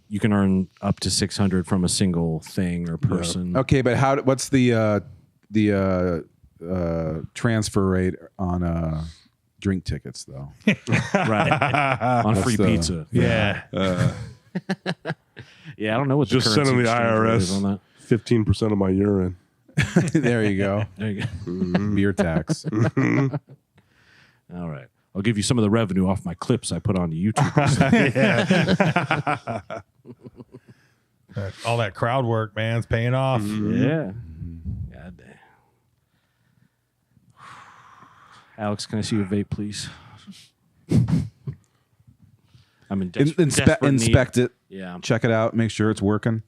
you can earn up to 600 from a single thing or person. Okay, but what's the transfer rate on drink tickets though? Right. On free pizza. Yeah. Yeah, I don't know what just the sending the is on that. 15% of my urine. There you go. There you go. Beer tax. All right. I'll give you some of the revenue off my clips I put on YouTube. All that crowd work, man, it's paying off. Yeah. God damn. Alex, can I see your vape, please? I'm in desperate inspect need. it. Yeah. Check it out. Make sure it's working.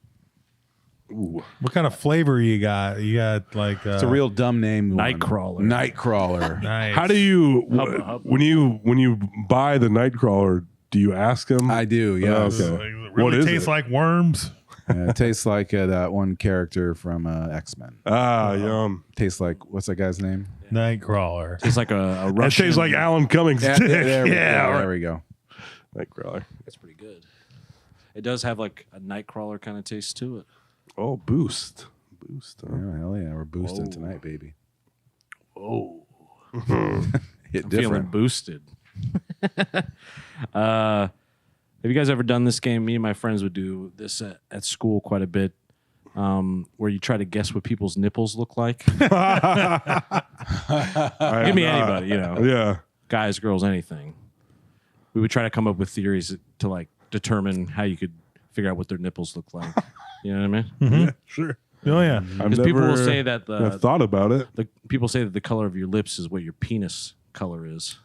Ooh. What kind of flavor you got? You got like it's a real dumb name. Nightcrawler. Nightcrawler. Nice. How do you when you buy the Nightcrawler? Do you ask them? I do. Yeah. Okay. It What really is tastes it? like worms. Yeah, it tastes like that one character from X-Men. Yum. Tastes like what's that guy's name? Nightcrawler. It's like a That Russian. tastes like Alan Cummings' dick. There we go. Nightcrawler. That's pretty good. It does have like a Nightcrawler kind of taste to it. Oh, boost. Huh? Yeah, hell yeah. We're boosting tonight, baby. Oh. Hit I'm feeling different. boosted. Have you guys ever done this game? Me and my friends would do this at school quite a bit. where you try to guess what people's nipples look like. Give me anybody, Yeah. guys, girls, anything. We would try to come up with theories to like determine how you could figure out what their nipples look like. You know what I mean? Yeah, sure. Oh yeah. Because people will say that I've thought about it. the people say that the color of your lips is what your penis color is.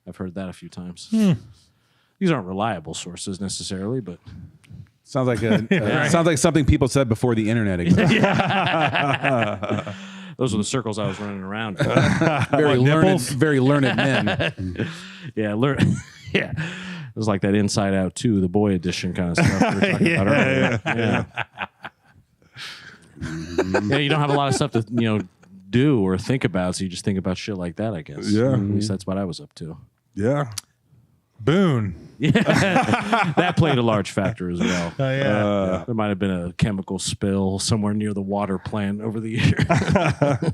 I've heard that a few times. These aren't reliable sources necessarily, but Sounds like sounds like something people said before the internet existed. those are the circles I was running around. Very learned men. Yeah, yeah. It was like that Inside Out 2, the boy edition kind of stuff we were talking about earlier. Yeah. Yeah, you don't have a lot of stuff to do or think about, so you just think about shit like that, I guess. Yeah. At least that's what I was up to. Yeah. Boone. That played a large factor as well. Oh yeah. There might have been a chemical spill somewhere near the water plant over the year. A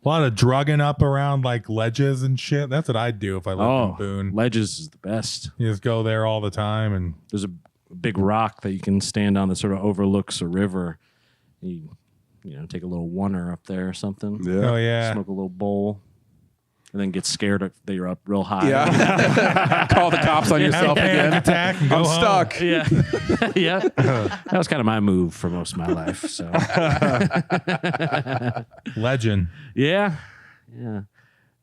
lot of drugging up around like ledges and shit. That's what I'd do if I lived in Boone. Ledges is the best. You just go there all the time and There's a big rock that you can stand on that sort of overlooks a river. You take a little oneer up there or something. Yeah. oh yeah. Smoke a little bowl. And then get scared that you're up real high. Yeah. Call the cops on yourself again. Attack and go I'm home. stuck. Yeah. Yeah. That was kind of my move for most of my life. So Legend. yeah.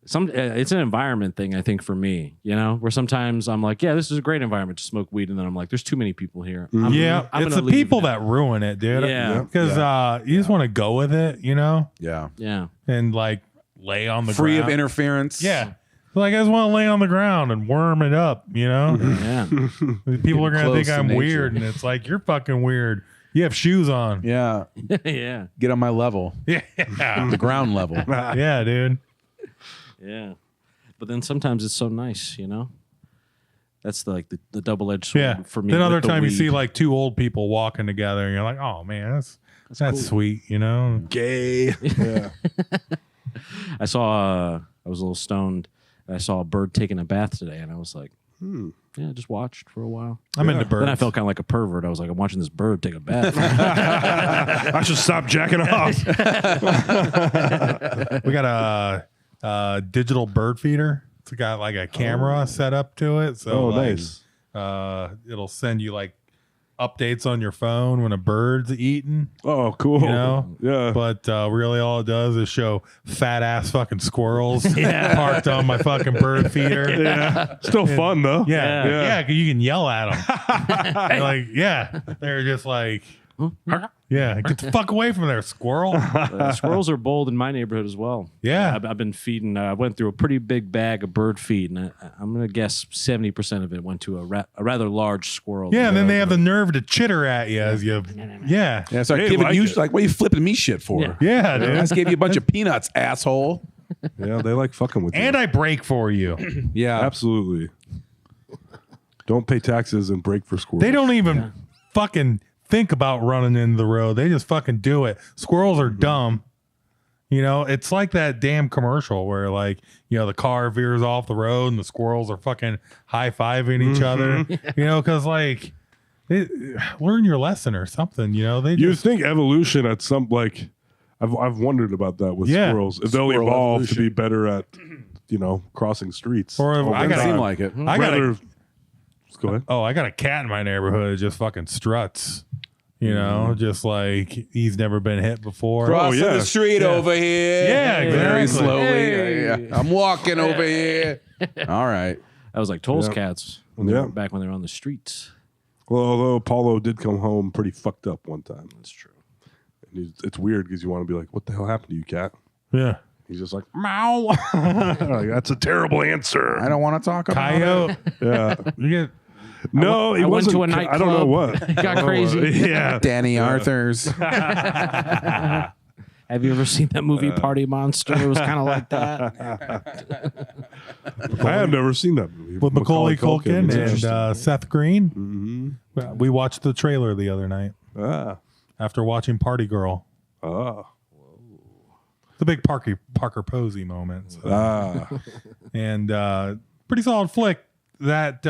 It's an environment thing, I think, for me, where sometimes I'm like, yeah, this is a great environment to smoke weed. And then I'm like, there's too many people here. I'm It's gonna the leave people now. that ruin it, dude. Yeah. Because you just want to go with it, Yeah. Yeah. and like lay on the Free ground. of interference. Yeah. Like I just want to lay on the ground and worm it up, Yeah. People are gonna Close think to I'm nature. weird, and it's like you're fucking weird. You have shoes on. Yeah. Yeah. Get on my level. Yeah. The ground level. Yeah, dude. Yeah. But then sometimes it's so nice, That's the double-edged sword Yeah. for me. Then with other the time you weed. see like two old people walking together, and you're like, oh man, that's cool. sweet, Gay. Yeah. I saw, I was a little stoned, and I saw a bird taking a bath today, and I was like, yeah, just watched for a while. I'm into birds. Then I felt kind of like a pervert. I was like, I'm watching this bird take a bath. I should stop jacking off. We got a digital bird feeder. It's got like a camera set up to it. So Nice. It'll send you like updates on your phone when a bird's eating. Oh, cool. Yeah. But really all it does is show fat ass fucking squirrels parked on my fucking bird feeder. Yeah. Still fun though. Yeah. 'Cause you can yell at them. Like, yeah. They're just like, yeah, get the fuck away from there, squirrel. Squirrels are bold in my neighborhood as well. Yeah. I've been feeding. I went through a pretty big bag of bird feed, and I'm going to guess 70% of it went to a rather large squirrel. Yeah, and then they have the nerve to chitter at you as you. Yeah. Yeah, so I They giving like you it. like, what are you flipping me shit for? Yeah. Yeah, I dude. just gave you a bunch of peanuts, asshole. Yeah, they like fucking with you. And I break for you. Yeah. Absolutely. Don't pay taxes and break for squirrels. They don't even fucking think about running into the road. They just fucking do it. Squirrels are dumb. It's like that damn commercial where like, the car veers off the road and the squirrels are fucking high-fiving each other. Because like, learn your lesson or something. They You just think evolution at some like I've wondered about that with Yeah. squirrels. If they'll Squirrel evolve evolution. to be better at crossing streets. Or if- I Doesn't gotta- seem like it. I got Rather, go ahead. I got a cat in my neighborhood that just fucking struts. Just like he's never been hit before. Crossing yeah. the street over here. Yeah, Very exactly. slowly. Hey. Yeah. I'm walking over here. All right. That was like Toll's Yeah. cats Yeah. back when they were on the streets. Well, although Apollo did come home pretty fucked up one time. That's true. And it's weird because you want to be like, "What the hell happened to you, cat?" Yeah. He's just like, "Meow." Like, that's a terrible answer. I don't want to talk about Coyote. Yeah. You get No, I he went wasn't. to a I don't know nightclub. what. It got crazy. Yeah. it. Danny Arthur's. Have you ever seen that movie Party Monster? It was kind of like that. I have never seen that movie. with Macaulay Culkin It's and interesting. Seth Green. We watched the trailer the other night Ah. after watching Party Girl. Ah. The big Parker Posey moment. So. Ah. And pretty solid flick that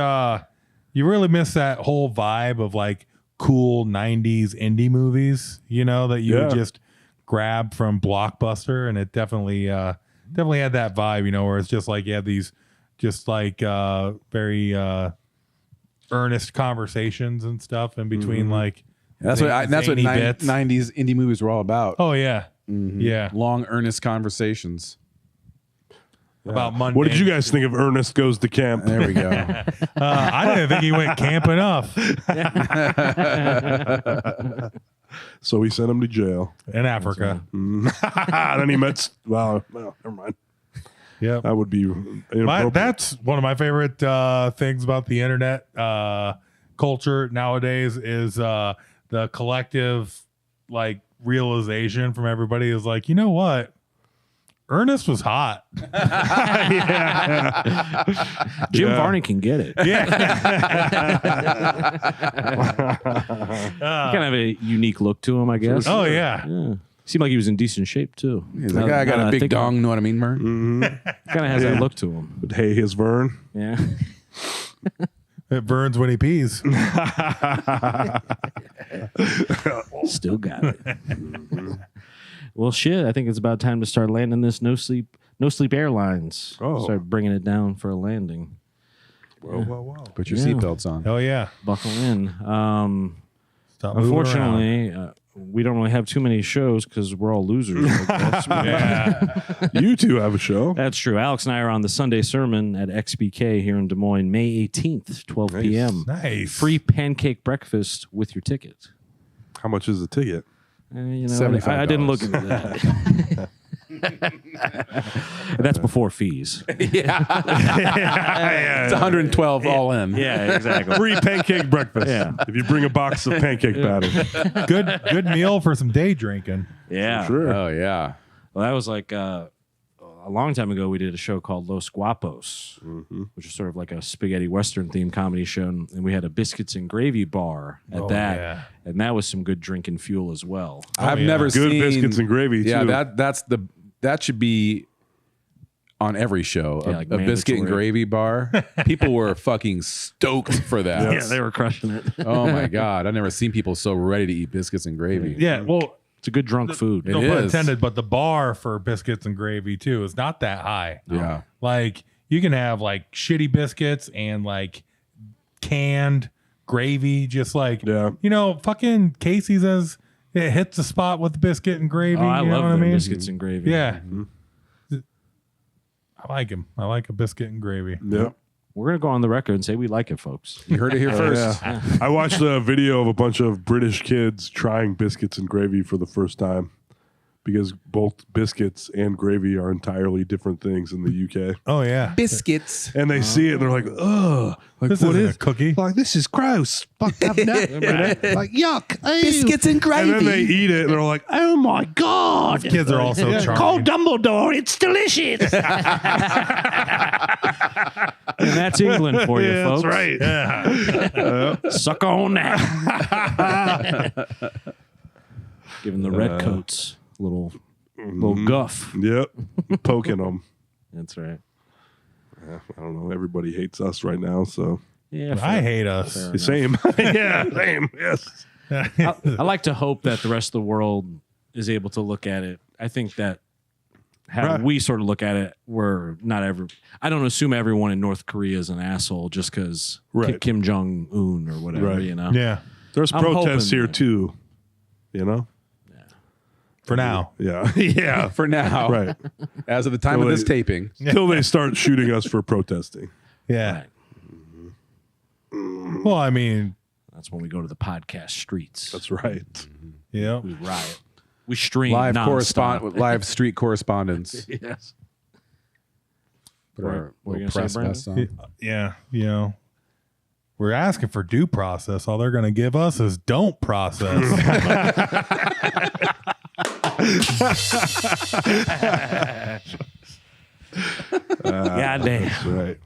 you really miss that whole vibe of like cool 90s indie movies, that you would just grab from Blockbuster, and it definitely had that vibe, where it's just like you have these just like very earnest conversations and stuff in between like That's what 90s bits. indie movies were all about. Oh yeah. Yeah. Long, earnest conversations. About Monday. What did you guys think of Ernest Goes to Camp? There we go. I didn't think he went camp enough So we sent him to jail. in Africa. Then he met. Well, never mind. Yep. That would be inappropriate. That's one of my favorite things about the internet culture nowadays is the collective like realization from everybody is like, you know what? Ernest was hot. Jim Varney can get it. Yeah. Kind of a unique look to him, I guess. Oh yeah. Yeah. Seemed like he was in decent shape too. He's like, I got a big dong, know what I mean, Murray? Kind of has that look to him. But hey, his Vern. Yeah. It burns when he pees. Still got it. Well, shit. I think it's about time to start landing this no sleep airlines. Oh. Start bringing it down for a landing. Whoa. Put your Yeah. seatbelts on. Oh yeah. Buckle in. Stop moving around. Unfortunately, we don't really have too many shows because we're all losers. Yeah. You two have a show. That's true. Alex and I are on the Sunday sermon at XBK here in Des Moines, May 18th, 12 p.m. Nice. Free pancake breakfast with your ticket. How much is the ticket? $75. I didn't look into that. That's before fees. It's 112 all in. Yeah, exactly. Free pancake breakfast. Yeah. If you bring a box of pancake batter. Good meal for some day drinking. Yeah. Sure. Oh, yeah. Well, that was like a long time ago. We did a show called Los Guapos, which is sort of like a spaghetti western themed comedy show, and we had a biscuits and gravy bar at that, yeah. and that was some good drinking fuel as well. I've yeah. never Good seen biscuits and gravy, Yeah, too. that should be on every show. Yeah, a like biscuit and mandatory. gravy bar. People were fucking stoked for that. Yeah, they were crushing it. Oh my god, I've never seen people so ready to eat biscuits and gravy. Yeah. Well, It's a good drunk food. no It pun is. intended, but the bar for biscuits and gravy too is not that high. Yeah. Like you can have like shitty biscuits and like canned gravy, just like Yeah. fucking Casey's as it hits the spot with the biscuit and gravy. Oh, I you know love what I their mean? biscuits and gravy. Yeah. I like him. I like a biscuit and gravy. Yep. We're gonna go on the record and say we like it, folks. You heard it here first. Yeah. I watched a video of a bunch of British kids trying biscuits and gravy for the first time because both biscuits and gravy are entirely different things in the UK. Oh yeah. Biscuits. And they see it and they're like, ugh. Like, This what isn't is a cookie. Like, this is gross. Fuck, have that. Like, yuck. Ew. Biscuits and gravy. And then they eat it and they're like, oh my God. Kids are also charming. Call Dumbledore. It's delicious. And that's England for you, folks. That's right. Suck on that. Giving the redcoats a little guff. Yep. Poking them. That's right. I don't know. Everybody hates us right now, so. Yeah, I hate us. Same. Yeah, same. Yes. I like to hope that the rest of the world is able to look at it. I think that how Right. we sort of look at it, we're not ever. I don't assume everyone in North Korea is an asshole just because Right. Kim Jong Un or whatever. Right. You know. Yeah. There's I'm protests hoping here that- too. You know? For now. Yeah. Yeah. For now. Right. As of the time of this taping. Till they start shooting us for protesting. Yeah. Right. Well, I mean, That's when we go to the podcast streets. That's right. yeah. We riot. We stream Live street correspondence. Yes. Put our What were you little gonna say, press Brandon? vest on. Yeah. We're asking for due process. All they're going to give us is don't process. God damn. That's right.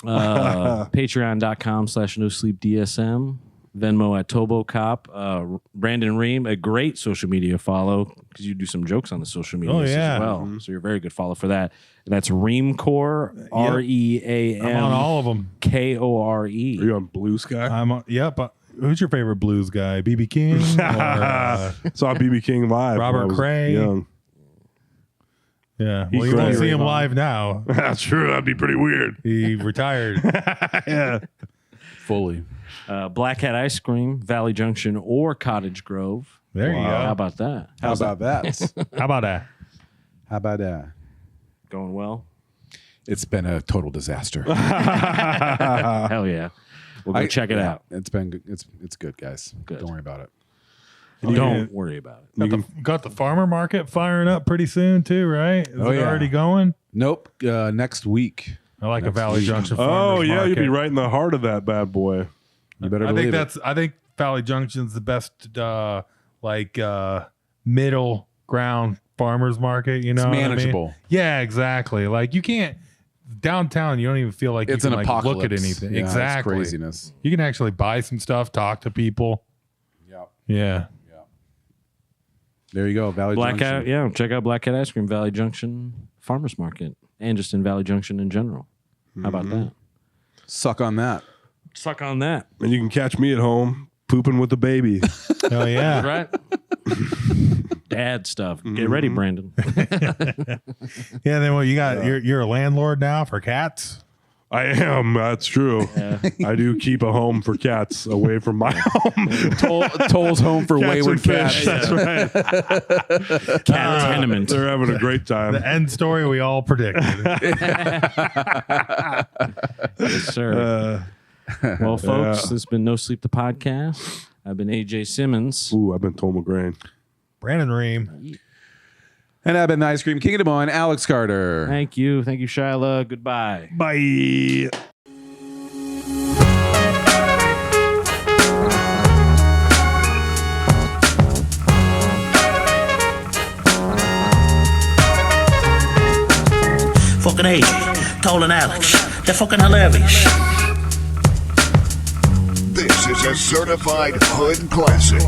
Patreon.com/NoSleepDSM. Venmo at ToboCop. Brandon Ream, a great social media follow because you do some jokes on the social media yeah. as well. So you're a very good follow for that. And that's Reamcore, REAM. I'm on all of them. KORE. Are you on Blue Sky? I'm on, yep. who's your favorite blues guy? BB King or Saw BB King live. when I Robert was Cray? Young. yeah? He's Well, you won't great. see him live now. That's true. That'd be pretty weird. He retired. Yeah. Fully. Black Hat Ice Cream, Valley Junction, or Cottage Grove. There you How go. about that? How about that? How about that? How about that? Going well? It's been a total disaster. Hell yeah. We'll go check it out. It's been good. It's good, guys. Good. Don't worry about it. Don't worry about it. Got the farmer market firing up pretty soon too, right? Is it already going? Nope. Next week. I like a Valley Junction. Oh farmer's yeah, you'd be market. right in the heart of that bad boy. You better I believe think I think Valley Junction's the best, middle ground farmers market. You know, It's what I mean? manageable. Yeah, exactly. Like you can't downtown. You don't even feel like It's you an can apocalypse. look at anything. Yeah, it's exactly. craziness. You can actually buy some stuff, talk to people. Yeah. Yeah. There you go. Valley Black Junction. Hat, yeah. Check out Black Hat Ice Cream, Valley Junction Farmers Market, and just in Valley Junction in general. How about that? Suck on that. Suck on that. And you can catch me at home pooping with the baby. Oh yeah. Right? Dad stuff. Get ready, Brandon. Yeah. Then what you got? You're a landlord now for cats. I am. That's true. I do keep a home for cats away from my home. Toll's home for Cats wayward and fish. cats. That's right. Cat tenement. They're having a great time. The end story we all predicted. Yes, sir. Well, folks, this has been No Sleep the Podcast. I've been AJ Simmons. Ooh, I've been Tom McGrain. Brandon Ream. And I've been the Ice Cream King of Des Moines, Alex Carter. Thank you. Thank you, Shyla. Goodbye. Bye. Fucking AJ, Toll and Alex. They're fucking hilarious. This is a certified hood classic.